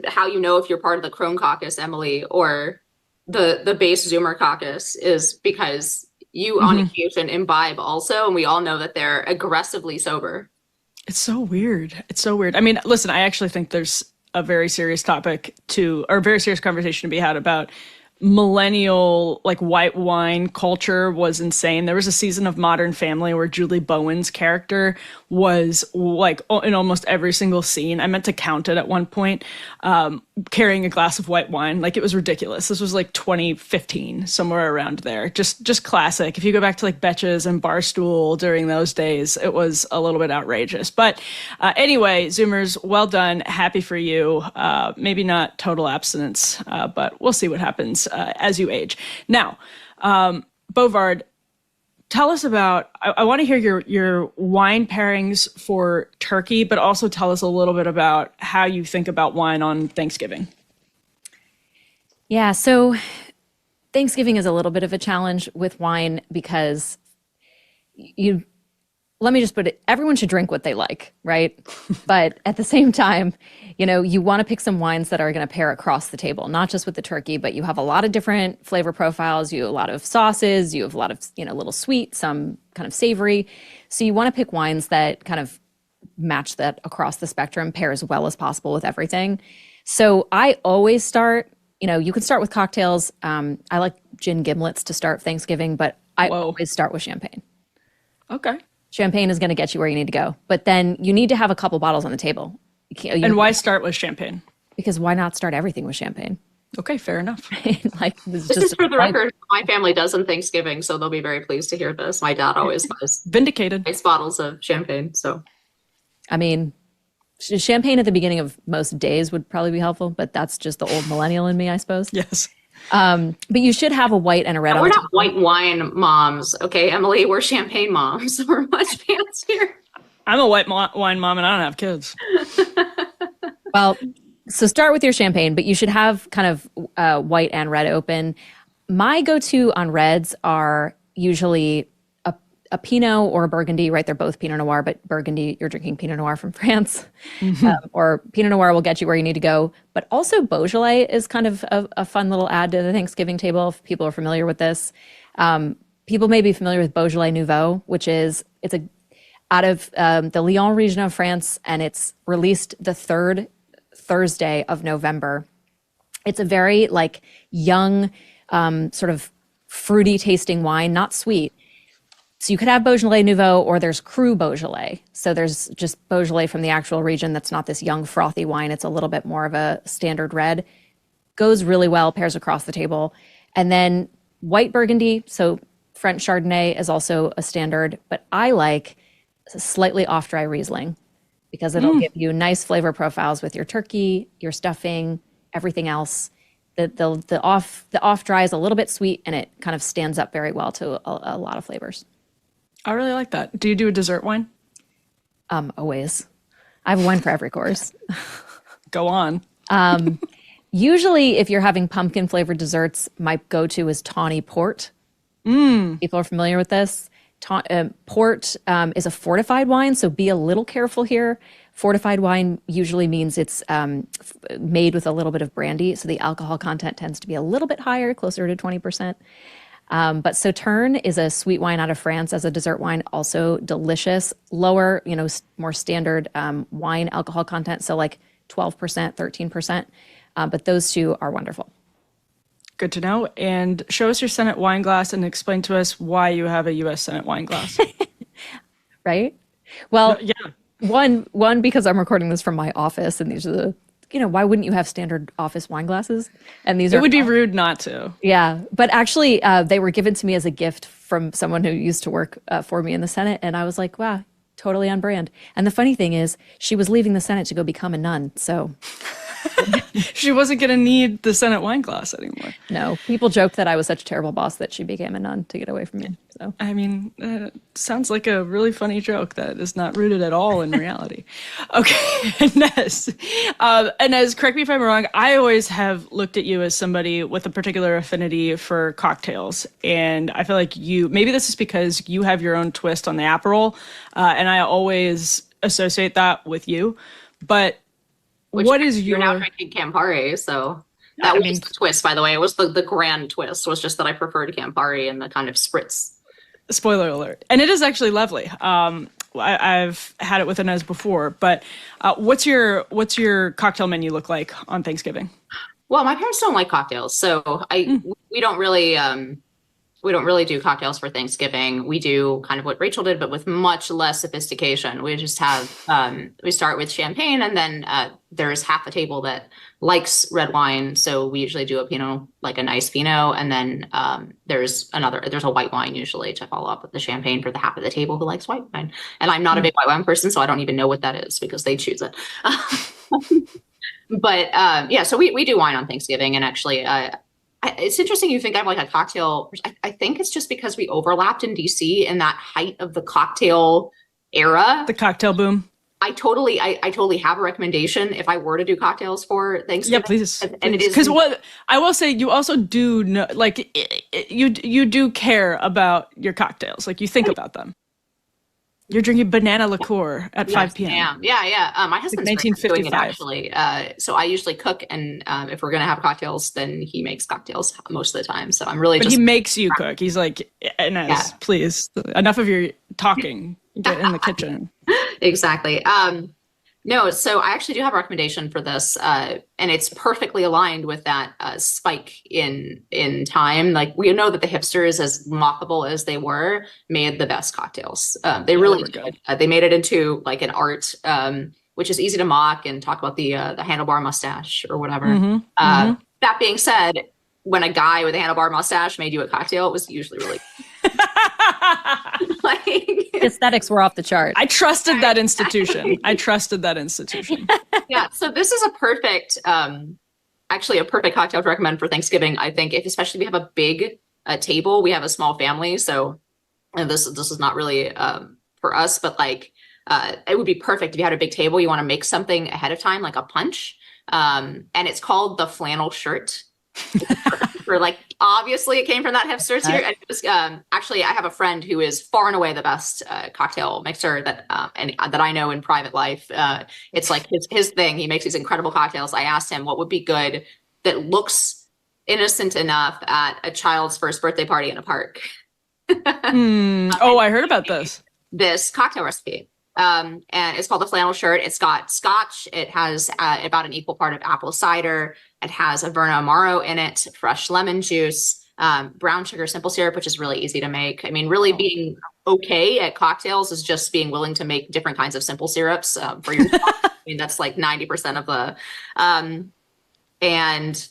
how you know if you're part of the Crone Caucus, Emily, or the base Zoomer Caucus is because you, on occasion, imbibe also, and we all know that they're aggressively sober. It's so weird. I mean, listen, I actually think there's a very serious topic or a very serious conversation to be had about millennial, like, white wine culture was insane. There was a season of Modern Family where Julie Bowen's character was like in almost every single scene. I meant to count it at one point, carrying a glass of white wine. Like, it was ridiculous. This was like 2015, somewhere around there. Just classic. If you go back to like Betches and Barstool during those days, it was a little bit outrageous. But anyway, Zoomers, well done. Happy for you. Maybe not total abstinence, but we'll see what happens as you age. Now, Bovard, tell us about, I want to hear your wine pairings for turkey, but also tell us a little bit about how you think about wine on Thanksgiving. Yeah, so Thanksgiving is a little bit of a challenge with wine because let me just put it, everyone should drink what they like, right? But at the same time, you want to pick some wines that are going to pair across the table, not just with the turkey, but you have a lot of different flavor profiles. You have a lot of sauces, you have a lot of, little sweet, some kind of savory. So you want to pick wines that kind of match that across the spectrum, pair as well as possible with everything. So I always start, you can start with cocktails. I like gin gimlets to start Thanksgiving, but I always start with champagne. Okay. Champagne is going to get you where you need to go. But then you need to have a couple bottles on the table. And why start with champagne? Because why not start everything with champagne? Okay, fair enough. This is for the record. My family does on Thanksgiving, so they'll be very pleased to hear this. My dad always buys vindicated nice bottles of champagne. So, I mean, champagne at the beginning of most days would probably be helpful, but that's just the old millennial in me, I suppose. Yes. But you should have a white and a red. We're not white wine moms, okay, Emily? We're champagne moms. We're much fancier. I'm a white wine mom, and I don't have kids. Well, so start with your champagne, but you should have kind of white and red open. My go-to on reds are usually a Pinot or a Burgundy, right? They're both Pinot Noir, but Burgundy, you're drinking Pinot Noir from France. Or Pinot Noir will get you where you need to go. But also Beaujolais is kind of a fun little add to the Thanksgiving table if people are familiar with this. People may be familiar with Beaujolais Nouveau, which it's out of the Lyon region of France, and it's released the third Thursday of November. It's a very young, sort of fruity tasting wine, not sweet. So you could have Beaujolais Nouveau, or there's Cru Beaujolais. So there's just Beaujolais from the actual region that's not this young, frothy wine. It's a little bit more of a standard red. Goes really well, pairs across the table. And then white Burgundy, so French Chardonnay is also a standard, but I like slightly off-dry Riesling because it'll give you nice flavor profiles with your turkey, your stuffing, everything else. The off-dry is a little bit sweet, and it kind of stands up very well to a lot of flavors. I really like that. Do you do a dessert wine? Always. I have a wine for every course. Go on. Usually, if you're having pumpkin flavored desserts, my go-to is tawny port. People are familiar with this. Port is a fortified wine, so be a little careful here. Fortified wine usually means it's made with a little bit of brandy, so the alcohol content tends to be a little bit higher, closer to 20%. But Sauterne is a sweet wine out of France as a dessert wine, also delicious, lower, more standard wine alcohol content, so 12%, 13%. But those two are wonderful. Good to know. And show us your Senate wine glass and explain to us why you have a U.S. Senate wine glass. Right? Well, yeah. One, because I'm recording this from my office, and these are the, why wouldn't you have standard office wine glasses? And these it would be rude not to. Yeah. But actually, they were given to me as a gift from someone who used to work for me in the Senate. And I was like, wow, totally on brand. And the funny thing is, she was leaving the Senate to go become a nun. So she wasn't going to need the Senate wine glass anymore. No, people joked that I was such a terrible boss that she became a nun to get away from me. So I mean, sounds like a really funny joke that is not rooted at all in reality. Okay, Inez. Inez, correct me if I'm wrong. I always have looked at you as somebody with a particular affinity for cocktails, and I feel like maybe this is because you have your own twist on the Aperol, and I always associate that with you, but. What is you're now drinking Campari, so that was the twist, by the way. It was the grand twist, was just that I preferred Campari and the kind of spritz. Spoiler alert. And it is actually lovely. I've had it with Inez before, but what's your cocktail menu look like on Thanksgiving? Well, my parents don't like cocktails, so we don't really do cocktails for Thanksgiving. We do kind of what Rachel did, but with much less sophistication. We just have, we start with champagne, and then there's half the table that likes red wine. So we usually do a Pinot, like a nice Pinot. And then there's a white wine usually to follow up with the champagne for the half of the table who likes white wine. And I'm not a big white wine person, so I don't even know what that is because they choose it. But yeah, so we do wine on Thanksgiving. And actually, It's interesting you think I have like a cocktail. I think it's just because we overlapped in DC in that height of the cocktail era. The cocktail boom. I totally have a recommendation if I were to do cocktails for Thanksgiving. Yeah, please. And it is because what I will say, you also do know, like you do care about your cocktails. Like you think about them. You're drinking banana liqueur at 5 p.m. Yeah. My husband's like doing it 1955. actually. So I usually cook, and if we're gonna have cocktails, then he makes cocktails most of the time. So I'm really But just. he makes you cook. He's like, Inez, please, enough of your talking. Get in the kitchen. Exactly. No, so I actually do have a recommendation for this, and it's perfectly aligned with that spike in time. Like we know that the hipsters, as mockable as they were, made the best cocktails. They really did. They made it into like an art, which is easy to mock and talk about the handlebar mustache or whatever. That being said, when a guy with a handlebar mustache made you a cocktail, it was usually really like Aesthetics were off the chart. I trusted that institution. Yeah, so this is a perfect, actually a perfect cocktail to recommend for Thanksgiving. I think especially if we have a big table, we have a small family, so and this is not really for us, but like it would be perfect if you had a big table. You want to make something ahead of time, like a punch, and it's called the flannel shirt. For like, obviously it came from that hipsters here. And it was, actually, I have a friend who is far and away the best cocktail mixer that I know in private life. It's like his thing. He makes these incredible cocktails. I asked him what would be good that looks innocent enough at a child's first birthday party in a park. Oh, I heard about this cocktail recipe. And it's called the flannel shirt. It's got scotch. It has about an equal part of apple cider. It has a Verna Amaro in it, fresh lemon juice, brown sugar simple syrup, which is really easy to make. I mean, really being okay at cocktails is just being willing to make different kinds of simple syrups for yourself. I mean, that's like 90% of the, and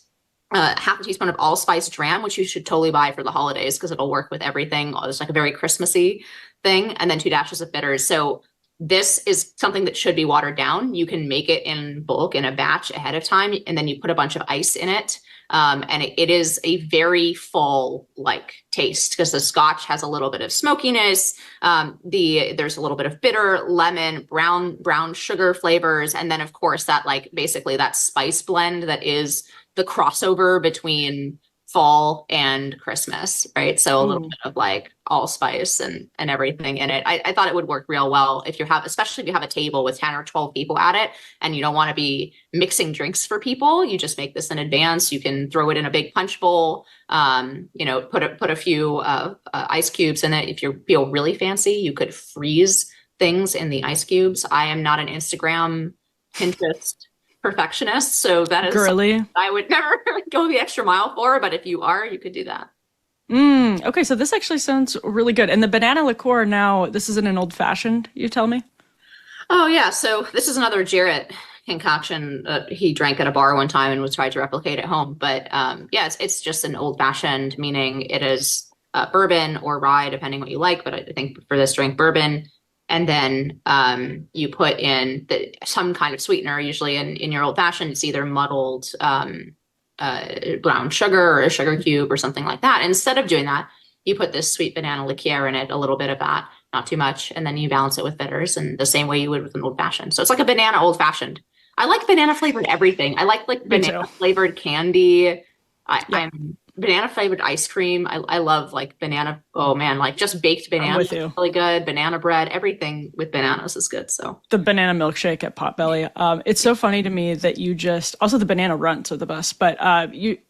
half a teaspoon of allspice dram, which you should totally buy for the holidays because it'll work with everything. It's like a very Christmassy thing. And then 2 dashes of bitters. So this is something that should be watered down. You can make it in bulk in a batch ahead of time, and then you put a bunch of ice in it. And it is a very fall-like taste because the scotch has a little bit of smokiness. There's a little bit of bitter, lemon, brown sugar flavors. And then of course that like basically that spice blend that is the crossover between fall and Christmas, right? So a little bit of like allspice and everything in it. I thought it would work real well if you have, especially if you have a table with 10 or 12 people at it and you don't want to be mixing drinks for people. You just make this in advance. You can throw it in a big punch bowl, put a few ice cubes in it. If you feel really fancy, you could freeze things in the ice cubes. I am not an Instagram, Pinterest perfectionist, so that is girly. I would never go the extra mile for, but if you are, you could do that. Okay, so this actually sounds really good. And the banana liqueur now, this isn't an old fashioned, you tell me? Oh yeah, so this is another Jarrett concoction he drank at a bar one time and was trying to replicate at home. But yeah, it's just an old fashioned, meaning it is bourbon or rye, depending what you like. But I think for this drink, bourbon. And then you put in some kind of sweetener. Usually in your old fashioned, it's either muddled brown sugar or a sugar cube or something like that. And instead of doing that, you put this sweet banana liqueur in it, a little bit of that, not too much. And then you balance it with bitters and the same way you would with an old fashioned. So it's like a banana old fashioned. I like banana flavored everything. I like banana flavored candy. I'm banana flavored ice cream. I love like banana. Oh man, like just baked banana is really good. Banana bread, everything with bananas is good. So the banana milkshake at Potbelly. It's so funny to me that you just also the banana runts are the best. But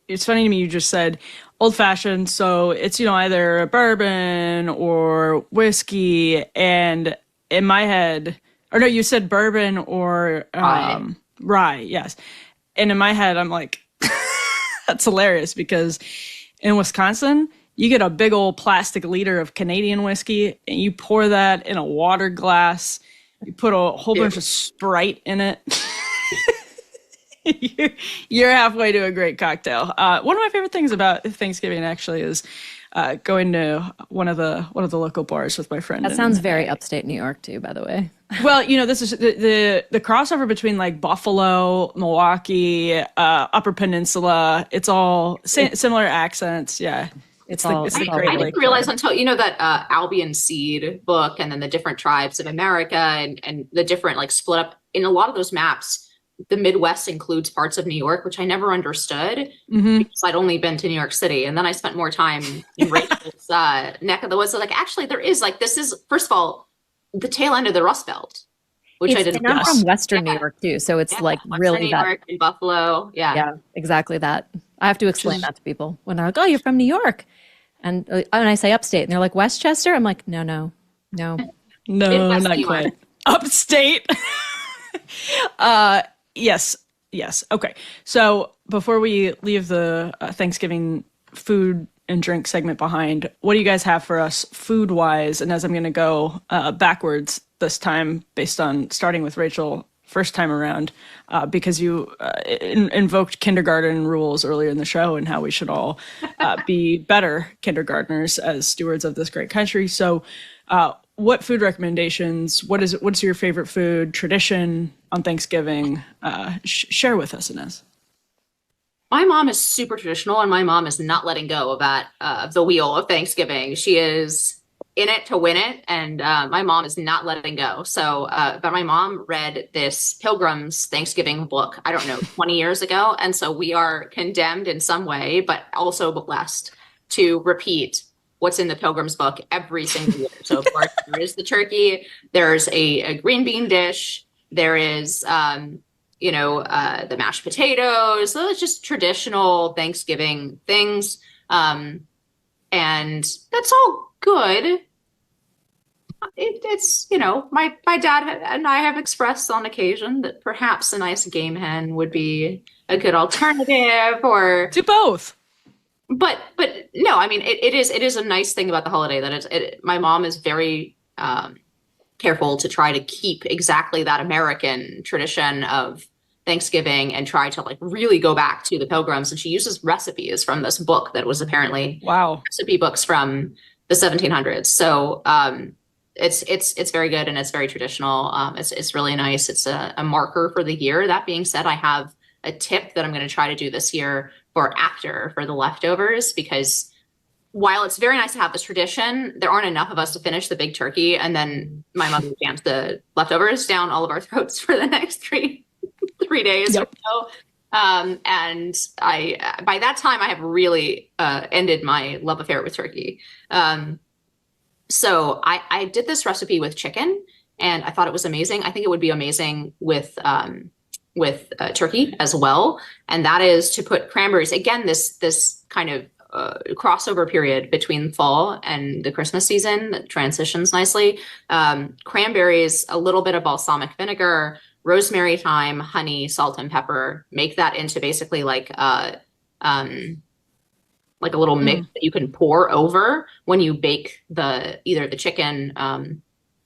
it's funny to me you just said old fashioned. So it's either bourbon or whiskey. And in my head, or no, you said bourbon or rye. Yes, and in my head, I'm like. That's hilarious because in Wisconsin, you get a big old plastic liter of Canadian whiskey and you pour that in a water glass. You put a whole bunch of Sprite in it. You're halfway to a great cocktail. One of my favorite things about Thanksgiving actually is going to one of the local bars with my friend. That sounds very upstate New York too, by the way. Well, this is the crossover between like Buffalo, Milwaukee, Upper Peninsula. It's all similar accents. Yeah. It's I didn't realize until, that Albion Seed book and then the different tribes of America and the different like split up in a lot of those maps. The Midwest includes parts of New York, which I never understood because I'd only been to New York City. And then I spent more time in Rachel's neck of the woods. So like, actually, there is like, this is, first of all, the tail end of the Rust Belt, which I didn't know. I'm from Western New York too. So it's like Western really New York and Buffalo. Yeah, exactly that. I have to explain that to people when they're like, oh, you're from New York. And I say upstate and they're like, Westchester. I'm like, no, not quite. Upstate. Yes. Okay. So before we leave the Thanksgiving food and drink segment behind, what do you guys have for us food wise? And as I'm going to go backwards this time, based on starting with Rachel first time around, because you invoked kindergarten rules earlier in the show and how we should all be better kindergartners as stewards of this great country. So what food recommendations, what's your favorite food tradition on Thanksgiving? Share with us, Inez. My mom is super traditional, and my mom is not letting go of that, the wheel of Thanksgiving. She is in it to win it, and my mom is not letting go. So, but my mom read this Pilgrim's Thanksgiving book, I don't know, 20 years ago. And so we are condemned in some way, but also blessed to repeat what's in the Pilgrim's book every single year. So of course, there is the turkey, there's a green bean dish, there is, the mashed potatoes. So it's just traditional Thanksgiving things. And that's all good. It's my dad and I have expressed on occasion that perhaps a nice game hen would be a good alternative, or do both. But no, I mean it is a nice thing about the holiday that my mom is very careful to try to keep exactly that American tradition of Thanksgiving and try to like really go back to the Pilgrims. And she uses recipes from this book that was apparently recipe books from the 1700s. So it's very good and it's very traditional. It's really nice. It's a marker for the year. That being said, I have a tip that I'm going to try to do this year for the leftovers, because while it's very nice to have this tradition, there aren't enough of us to finish the big turkey. And then my mother jams the leftovers down all of our throats for the next three days or so. And by that time I have really ended my love affair with turkey. So I did this recipe with chicken and I thought it was amazing. I think it would be amazing with turkey as well. And that is to put cranberries, again, this kind of crossover period between fall and the Christmas season that transitions nicely. Cranberries, a little bit of balsamic vinegar, rosemary, thyme, honey, salt, and pepper. Make that into basically like a little mix that you can pour over when you bake either the chicken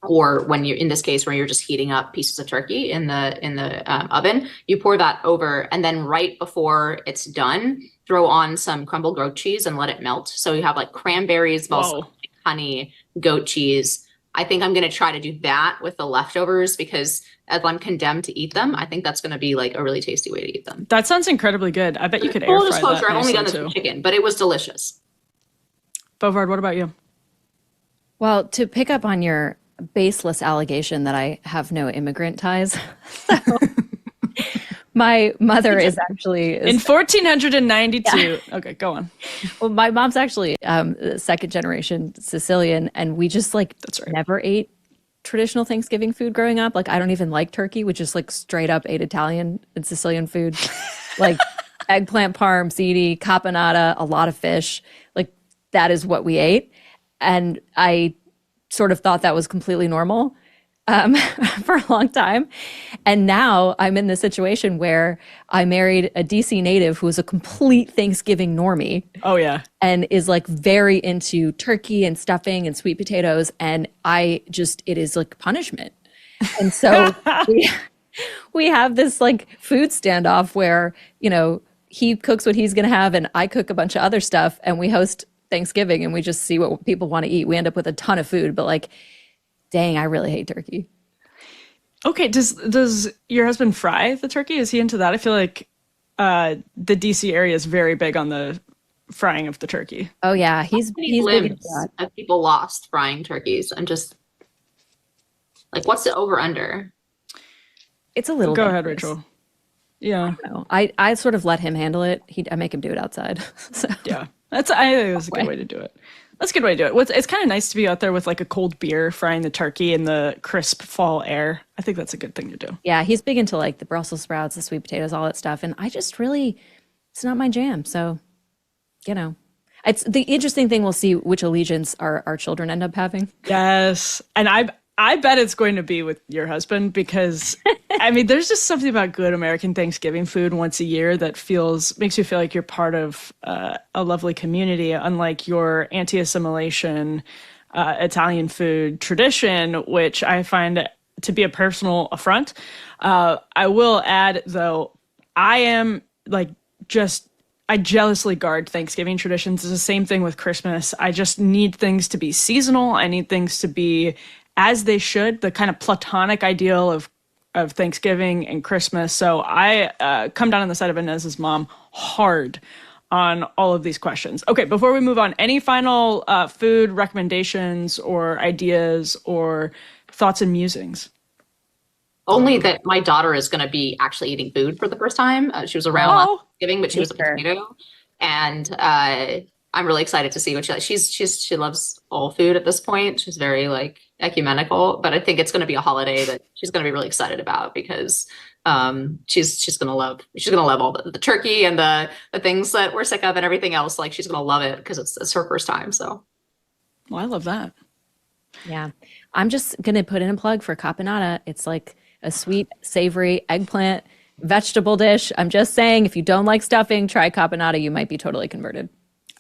or when you're, in this case, where you're just heating up pieces of turkey in the oven. You pour that over, and then right before it's done, throw on some crumbled goat cheese and let it melt. So you have like cranberries, balsamic, honey, goat cheese. I think I'm going to try to do that with the leftovers, because as I'm condemned to eat them, I think that's going to be like a really tasty way to eat them. That sounds incredibly good. I bet you could air fry Full disclosure, that. I've only done this with chicken, but it was delicious. Bovard, what about you? Well, to pick up on your baseless allegation that I have no immigrant ties. So, my mother is actually in 1492. Yeah. Okay, go on. Well, my mom's actually second generation Sicilian, and we just never ate traditional Thanksgiving food growing up. Like, I don't even like turkey, which is like straight up ate Italian and Sicilian food, like eggplant parm, ziti, caponata, a lot of fish. Like, that is what we ate, and I sort of thought that was completely normal for a long time. And now I'm in this situation where I married a DC native who is a complete Thanksgiving normie. Oh, yeah. And is like very into turkey and stuffing and sweet potatoes. And it is like punishment. And so we have this like food standoff where, he cooks what he's going to have and I cook a bunch of other stuff, and we host Thanksgiving and we just see what people want to eat. We end up with a ton of food, but like, dang, I really hate turkey. Okay, does your husband fry the turkey? Is he into that? I feel like the DC area is very big on the frying of the turkey. Oh yeah, How he's many big into limbs that. have people lost frying turkeys? I'm just like, what's the over under? It's a little Go ahead, dangerous. Rachel. Yeah, No, I sort of let him handle it. I make him do it outside. So yeah. I think that's a good way to do it. That's a good way to do it. It's kind of nice to be out there with like a cold beer, frying the turkey in the crisp fall air. I think that's a good thing to do. yeah, he's big into like the Brussels sprouts, the sweet potatoes, all that stuff. And I just really, it's not my jam. So, it's the interesting thing. We'll see which allegiance our children end up having. Yes, and I bet it's going to be with your husband because I mean, there's just something about good American Thanksgiving food once a year that makes you feel like you're part of a lovely community, unlike your anti-assimilation Italian food tradition, which I find to be a personal affront. I will add, though, I am like I jealously guard Thanksgiving traditions. It's the same thing with Christmas. I just need things to be seasonal. I need things to be as they should, the kind of platonic ideal of Thanksgiving and Christmas. So I come down on the side of Inez's mom hard on all of these questions. Okay, before we move on, any final food recommendations or ideas or thoughts and musings? Only that my daughter is going to be actually eating food for the first time. She was around last Thanksgiving, but she was a potato, and I'm really excited to see what she loves all food at this point. She's very like ecumenical, but I think it's going to be a holiday that she's going to be really excited about because she's going to love all the turkey and the things that we're sick of and everything else. Like she's going to love it because it's her first time. So, well, I love that. Yeah, I'm just gonna put in a plug for caponata. It's like a sweet, savory eggplant vegetable dish. I'm just saying, if you don't like stuffing, try caponata. You might be totally converted.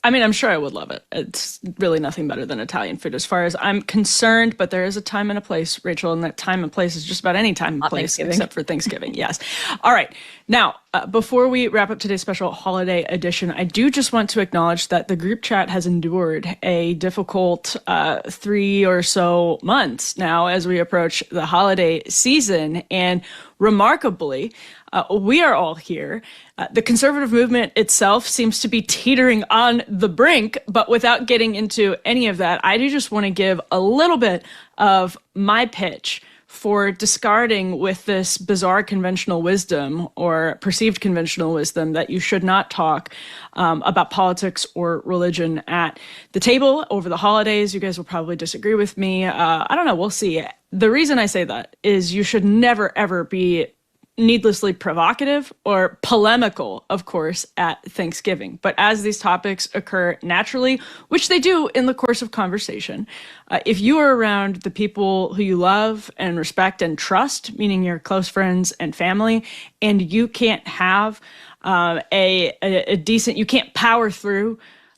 I mean, I'm sure I would love it. It's really nothing better than Italian food as far as I'm concerned, but there is a time and a place, Rachel, and that time and place is just about any time and place except for Thanksgiving. Yes. All right. Now, before we wrap up today's special holiday edition, I do just want to acknowledge that the group chat has endured a difficult 3 or so months now as we approach the holiday season. And remarkably, we are all here. The conservative movement itself seems to be teetering on the brink, but without getting into any of that, I do just want to give a little bit of my pitch for discarding with this bizarre conventional wisdom or perceived conventional wisdom that you should not talk about politics or religion at the table over the holidays. You guys will probably disagree with me. I don't know. We'll see. The reason I say that is you should never, ever be needlessly provocative or polemical, of course, at Thanksgiving. But as these topics occur naturally, which they do in the course of conversation, if you are around the people who you love and respect and trust, meaning your close friends and family, and you can't have a decent, you can't power through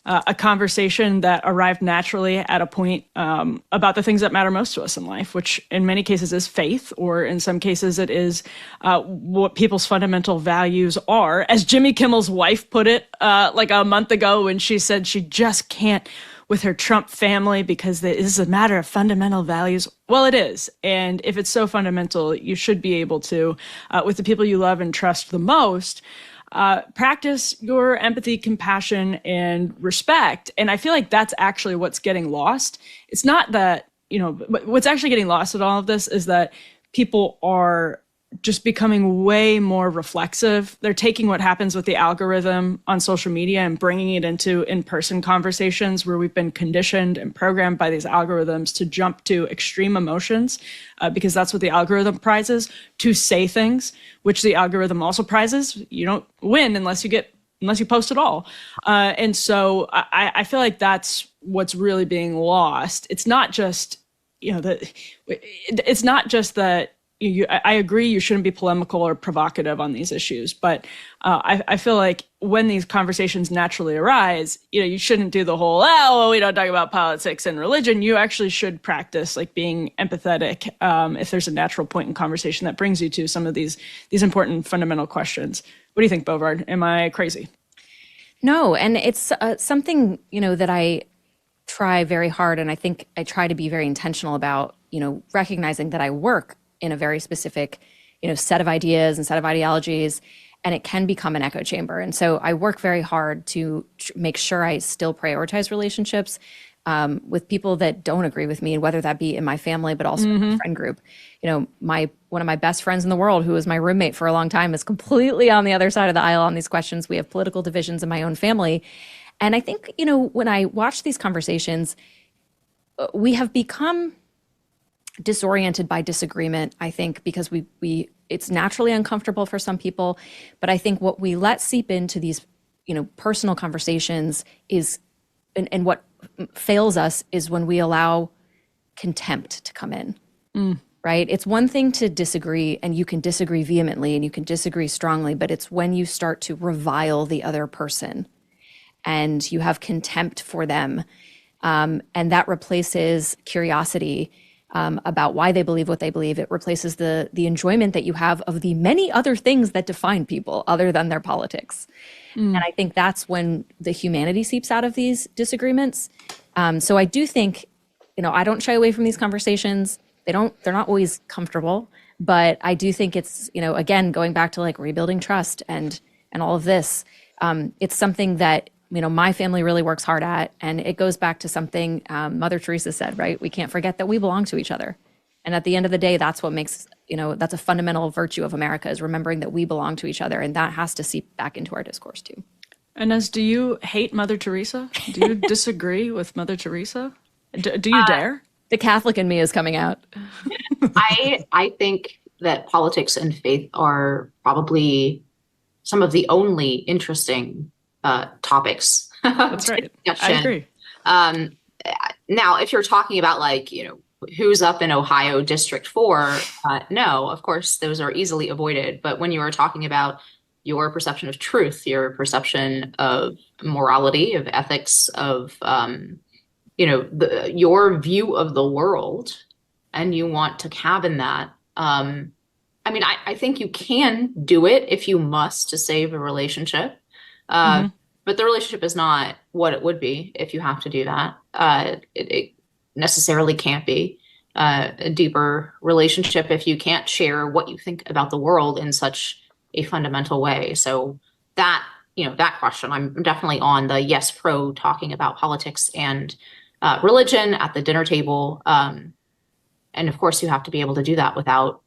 a conversation that arrived naturally at a point about the things that matter most to us in life, which in many cases is faith, or in some cases it is what people's fundamental values are. As Jimmy Kimmel's wife put it like a month ago when she said she just can't with her Trump family because it is a matter of fundamental values. Well, it is. And if it's so fundamental, you should be able to, with the people you love and trust the most, practice your empathy, compassion, and respect. And I feel like that's actually what's getting lost. It's not that, what's actually getting lost in all of this is that people are just becoming way more reflexive. They're taking what happens with the algorithm on social media and bringing it into in-person conversations where we've been conditioned and programmed by these algorithms to jump to extreme emotions because that's what the algorithm prizes, to say things, which the algorithm also prizes. You don't win unless you post at all. And so I feel like that's what's really being lost. It's not just, it's not just that, I agree you shouldn't be polemical or provocative on these issues, but I feel like when these conversations naturally arise, you shouldn't do the whole, we don't talk about politics and religion. You actually should practice like being empathetic if there's a natural point in conversation that brings you to some of these important fundamental questions. What do you think, Bovard? Am I crazy? No, and it's something, that I try very hard, and I think I try to be very intentional about, recognizing that I work in a very specific, set of ideas and set of ideologies, and it can become an echo chamber. And so I work very hard to make sure I still prioritize relationships with people that don't agree with me, whether that be in my family, but also in my friend group. One of my best friends in the world, who was my roommate for a long time, is completely on the other side of the aisle on these questions. We have political divisions in my own family. And I think, when I watch these conversations, we have become disoriented by disagreement, I think, because it's naturally uncomfortable for some people. But I think what we let seep into these, personal conversations is, and what fails us is when we allow contempt to come in, right? It's one thing to disagree, and you can disagree vehemently and you can disagree strongly, but it's when you start to revile the other person and you have contempt for them. And that replaces curiosity about why they believe what they believe. It replaces the enjoyment that you have of the many other things that define people other than their politics. And I think that's when the humanity seeps out of these disagreements. So I do think, I don't shy away from these conversations. They're not always comfortable, but I do think it's, again, going back to like rebuilding trust and all of this, it's something that, my family really works hard at. And it goes back to something Mother Teresa said, right? We can't forget that we belong to each other. And at the end of the day, that's what makes, that's a fundamental virtue of America, is remembering that we belong to each other. And that has to seep back into our discourse too. Inez, do you hate Mother Teresa? Do you disagree with Mother Teresa? Do you dare? The Catholic in me is coming out. I think that politics and faith are probably some of the only interesting topics. That's right. I agree. Now, if you're talking about who's up in Ohio District 4, no, of course, those are easily avoided. But when you are talking about your perception of truth, your perception of morality, of ethics, of, your view of the world, and you want to cabin that, I think you can do it if you must to save a relationship. But the relationship is not what it would be if you have to do that. It necessarily can't be a deeper relationship if you can't share what you think about the world in such a fundamental way. So that question, I'm definitely on the yes pro talking about politics and religion at the dinner table. And of course, you have to be able to do that without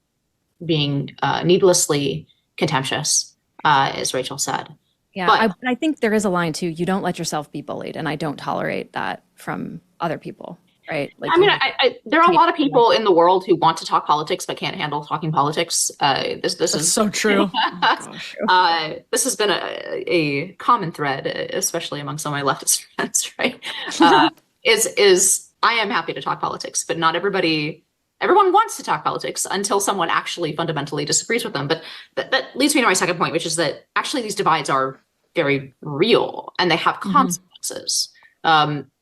being needlessly contemptuous, as Rachel said. Yeah, but I think there is a line too. You don't let yourself be bullied, and I don't tolerate that from other people, right? There are a lot of people in the world who want to talk politics but can't handle talking politics. This is so true. This has been a common thread, especially among some of my leftist friends, right? Is I am happy to talk politics, but not everybody. Everyone wants to talk politics until someone actually fundamentally disagrees with them. But that leads me to my second point, which is that actually these divides are very real and they have consequences.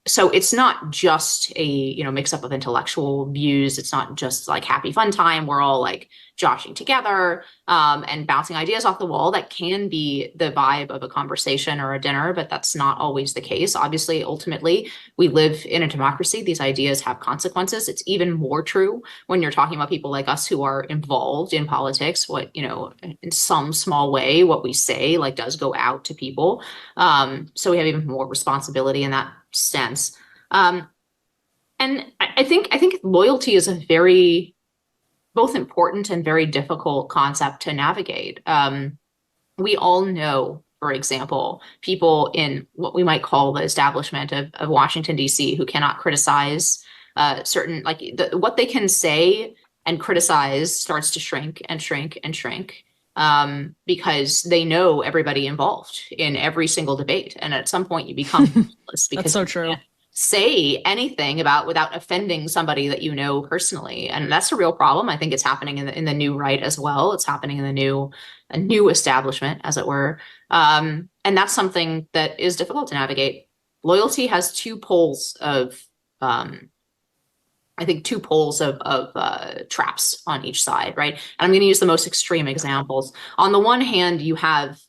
So it's not just a, mix up of intellectual views. It's not just like happy fun time. We're all like joshing together and bouncing ideas off the wall. That can be the vibe of a conversation or a dinner, but that's not always the case. Obviously, ultimately, we live in a democracy. These ideas have consequences. It's even more true when you're talking about people like us who are involved in politics. What, in some small way, what we say does go out to people. So we have even more responsibility in that sense. And I think loyalty is a very both important and very difficult concept to navigate. We all know, for example, people in what we might call the establishment of Washington, D.C., who cannot criticize certain, what they can say and criticize starts to shrink and shrink and shrink. Because they know everybody involved in every single debate. And at some point you become useless because that's so true. You can't say anything without offending somebody that you know personally. And that's a real problem. I think it's happening in the new right as well. It's happening in a new establishment, as it were. And that's something that is difficult to navigate. Loyalty has two poles of traps on each side, right? And I'm going to use the most extreme examples. On the one hand, you have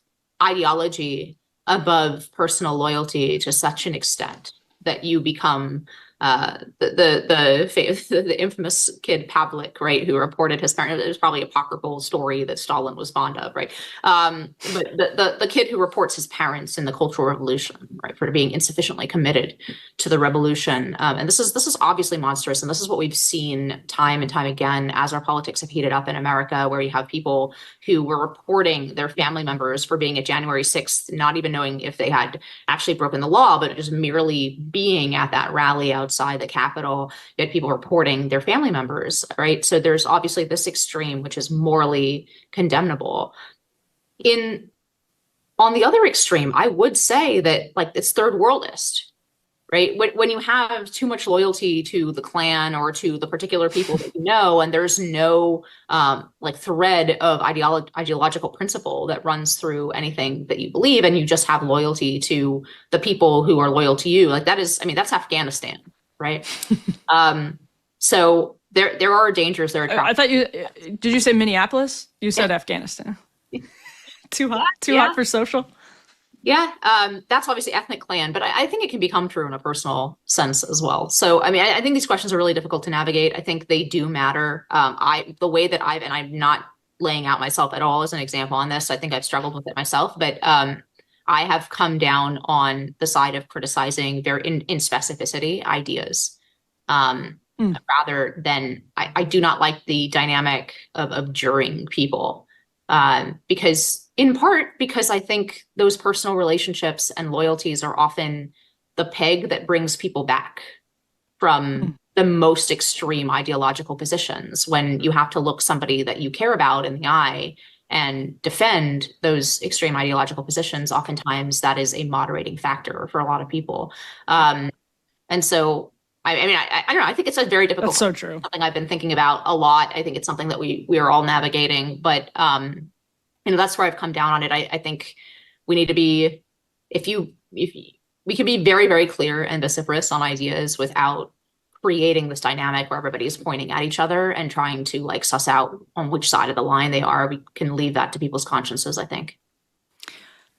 ideology above personal loyalty to such an extent that you become the infamous kid Pavlik, right, who reported his parents. It was probably an apocryphal story that Stalin was fond of, right? But the kid who reports his parents in the Cultural Revolution, right, for being insufficiently committed to the revolution. And this is obviously monstrous, and this is what we've seen time and time again as our politics have heated up in America, where you have people who were reporting their family members for being at January 6th, not even knowing if they had actually broken the law, but just merely being at that rally outside the Capitol. You had people reporting their family members, right? So there's obviously this extreme, which is morally condemnable. On the other extreme, I would say that like it's third worldist, right? When you have too much loyalty to the Klan or to the particular people that you know, and there's no like thread of ideological principle that runs through anything that you believe, and you just have loyalty to the people who are loyal to you, like that is, I mean, that's Afghanistan, right? So there are dangers there. I thought did you say Minneapolis? You said Afghanistan. Too hot for social. Yeah, that's obviously ethnic Klan, but I think it can become true in a personal sense as well. So, I mean, I think these questions are really difficult to navigate. I think they do matter. The way that and I'm not laying out myself at all as an example on this. I think I've struggled with it myself, but I have come down on the side of criticizing very in specificity ideas, rather than I do not like the dynamic of abjuring people, in part because I think those personal relationships and loyalties are often the peg that brings people back from the most extreme ideological positions. When you have to look somebody that you care about in the eye and defend those extreme ideological positions, oftentimes that is a moderating factor for a lot of people. And so, I mean, I don't know. I think it's a very difficult. That's so true. Something I've been thinking about a lot. I think it's something that we are all navigating, but that's where I've come down on it. I think we need to be, if we can be very, very clear and vociferous on ideas without creating this dynamic where everybody's pointing at each other and trying to like suss out on which side of the line they are. We can leave that to people's consciences, I think.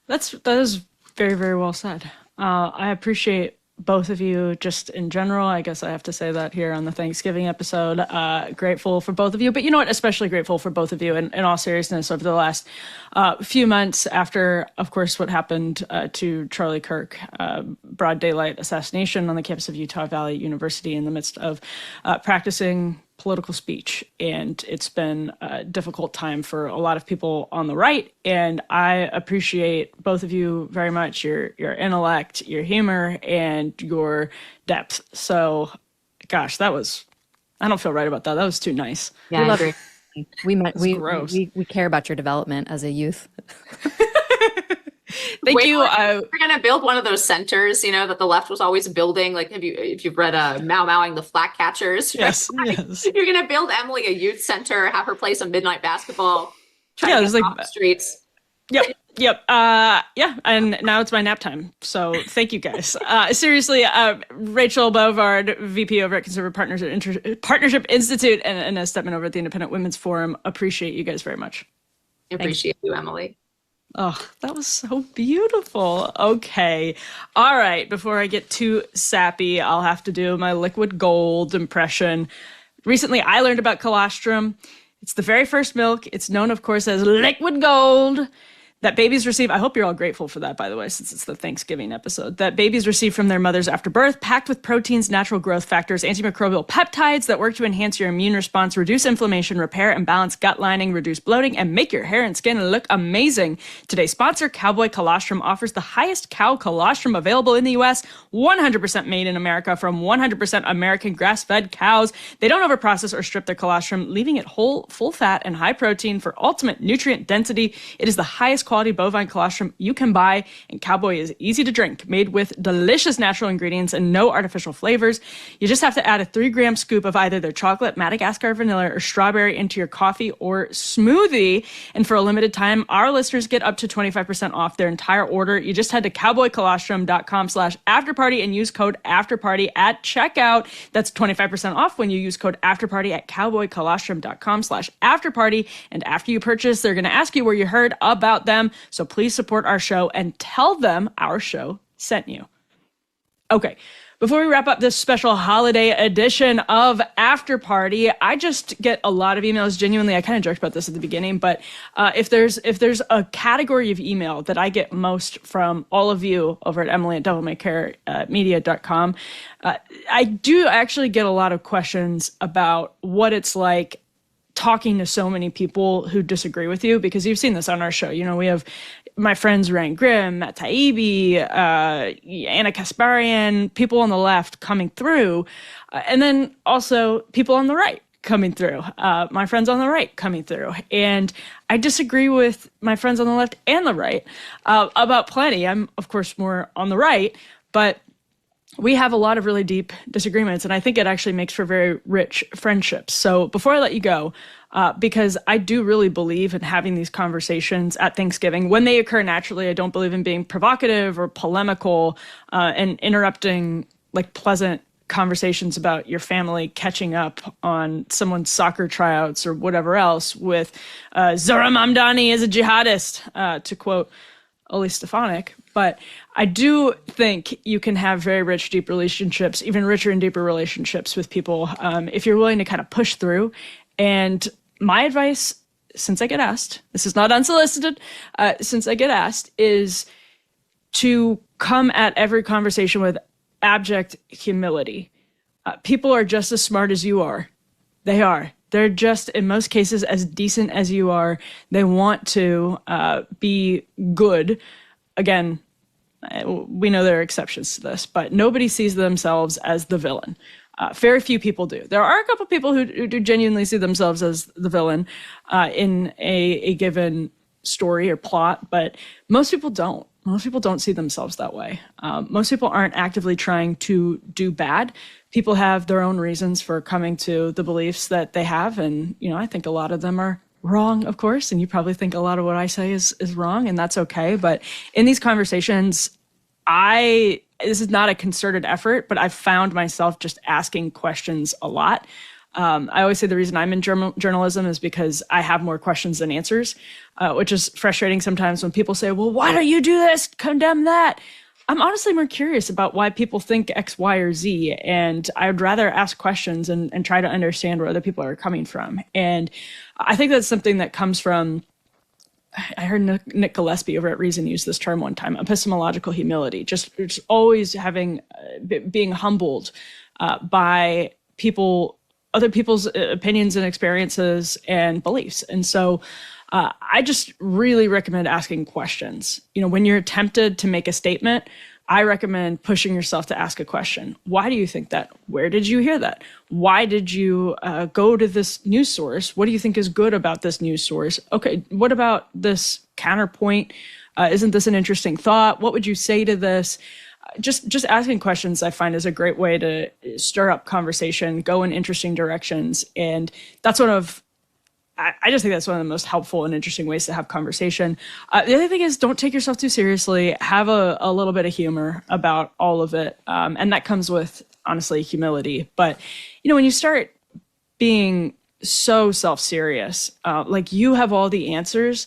That is very, very well said. I appreciate both of you just in general. I guess I have to say that here on the Thanksgiving episode. Grateful for both of you, but you know what? Especially grateful for both of you in all seriousness over the last few months after, of course, what happened to Charlie Kirk, broad daylight assassination on the campus of Utah Valley University in the midst of practicing political speech. And it's been a difficult time for a lot of people on the right. And I appreciate both of you very much, your intellect, your humor, and your depth. So, gosh, I don't feel right about that. That was too nice. Yeah, I agree. We care about your development as a youth. Thank you. We're gonna build one of those centers, that the left was always building. Like, if you've read Mau Mauing the Flat Catchers, yes, right? Yes. You're gonna build Emily a youth center, have her play some midnight basketball, try to get off the streets. Yep. And now it's my nap time. So thank you guys. Seriously, Rachel Bovard, VP over at Conservative Partnership Institute, and Inez Stepman over at the Independent Women's Forum. Appreciate you guys very much. Appreciate you, Emily. Oh, that was so beautiful. Okay. All right. Before I get too sappy, I'll have to do my liquid gold impression. Recently, I learned about colostrum. It's the very first milk. It's known, of course, as liquid gold that babies receive. I hope you're all grateful for that, by the way, since it's the Thanksgiving episode. That babies receive from their mothers after birth, packed with proteins, natural growth factors, antimicrobial peptides that work to enhance your immune response, reduce inflammation, repair and balance gut lining, reduce bloating, and make your hair and skin look amazing. Today's sponsor, Cowboy Colostrum, offers the highest cow colostrum available in the U.S., 100% made in America from 100% American grass-fed cows. They don't overprocess or strip their colostrum, leaving it whole, full fat, and high protein for ultimate nutrient density. It is the highest quality bovine colostrum you can buy, and Cowboy is easy to drink, made with delicious natural ingredients and no artificial flavors. You just have to add a 3-gram scoop of either their chocolate, Madagascar vanilla, or strawberry into your coffee or smoothie. And for a limited time, our listeners get up to 25% off their entire order. You just head to cowboycolostrum.com/afterparty and use code afterparty at checkout. That's 25% off when you use code afterparty at cowboycolostrum.com/afterparty. And after you purchase, they're going to ask you where you heard about them. So please support our show and tell them our show sent you. Okay. Before we wrap up this special holiday edition of After Party, I just get a lot of emails. Genuinely, I kind of joked about this at the beginning, but if there's a category of email that I get most from all of you over at Emily@DevilMayCareMedia.com, I do actually get a lot of questions about what it's like talking to so many people who disagree with you, because you've seen this on our show. You know, we have my friends Ryan Grimm, Matt Taibbi, Anna Kasparian, people on the left coming through, and then also people on the right coming through, my friends on the right coming through. And I disagree with my friends on the left and the right about plenty. I'm, of course, more on the right, but we have a lot of really deep disagreements, and I think it actually makes for very rich friendships. So before I let you go, because I do really believe in having these conversations at Thanksgiving when they occur naturally. I don't believe in being provocative or polemical and interrupting like pleasant conversations about your family catching up on someone's soccer tryouts or whatever else with Zora Mamdani is a jihadist, to quote Oli Stefanik. But I do think you can have very rich, deep relationships, even richer and deeper relationships with people if you're willing to kind of push through. And my advice, since I get asked, this is not unsolicited, since I get asked, is to come at every conversation with abject humility. People are just as smart as you are. They are. They're just, in most cases, as decent as you are. They want to be good. Again, we know there are exceptions to this, but nobody sees themselves as the villain. Very few people do. There are a couple people who do genuinely see themselves as the villain in a given story or plot, but most people don't. Most people don't see themselves that way. Most people aren't actively trying to do bad. People have their own reasons for coming to the beliefs that they have, and I think a lot of them are wrong, of course, and you probably think a lot of what I say is wrong, and that's okay. But in these conversations, this is not a concerted effort, but I've found myself just asking questions a lot. I always say the reason I'm in journalism is because I have more questions than answers, which is frustrating sometimes when people say, well, why don't you do this? Condemn that. I'm honestly more curious about why people think X, Y, or Z. And I'd rather ask questions and try to understand where other people are coming from. And I think that's something that comes from, I heard Nick Gillespie over at Reason use this term one time, epistemological humility, just always being humbled by other people's opinions and experiences and beliefs. And so I just really recommend asking questions. When you're tempted to make a statement, I recommend pushing yourself to ask a question. Why do you think that? Where did you hear that? Why did you go to this news source? What do you think is good about this news source? Okay, what about this counterpoint? Isn't this an interesting thought? What would you say to this? Just asking questions, I find, is a great way to stir up conversation, go in interesting directions. And that's I just think that's one of the most helpful and interesting ways to have conversation. The other thing is, don't take yourself too seriously. Have a little bit of humor about all of it. And that comes with, honestly, humility. But, when you start being so self-serious, like you have all the answers,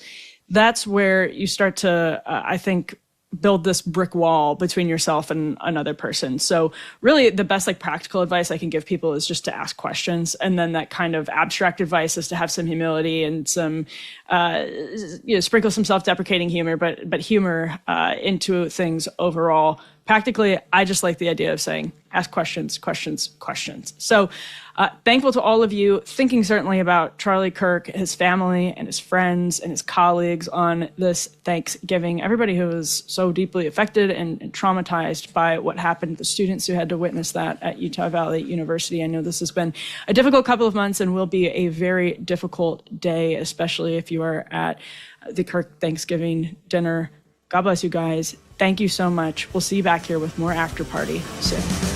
that's where you start to, I think, build this brick wall between yourself and another person. So really the best practical advice I can give people is just to ask questions. And then that kind of abstract advice is to have some humility and some, sprinkle some self-deprecating humor, but humor into things overall. Practically, I just like the idea of saying, ask questions, questions, questions. So thankful to all of you, thinking certainly about Charlie Kirk, his family, and his friends, and his colleagues on this Thanksgiving. Everybody who was so deeply affected and traumatized by what happened, the students who had to witness that at Utah Valley University. I know this has been a difficult couple of months and will be a very difficult day, especially if you are at the Kirk Thanksgiving dinner. God bless you guys. Thank you so much. We'll see you back here with more After Party soon.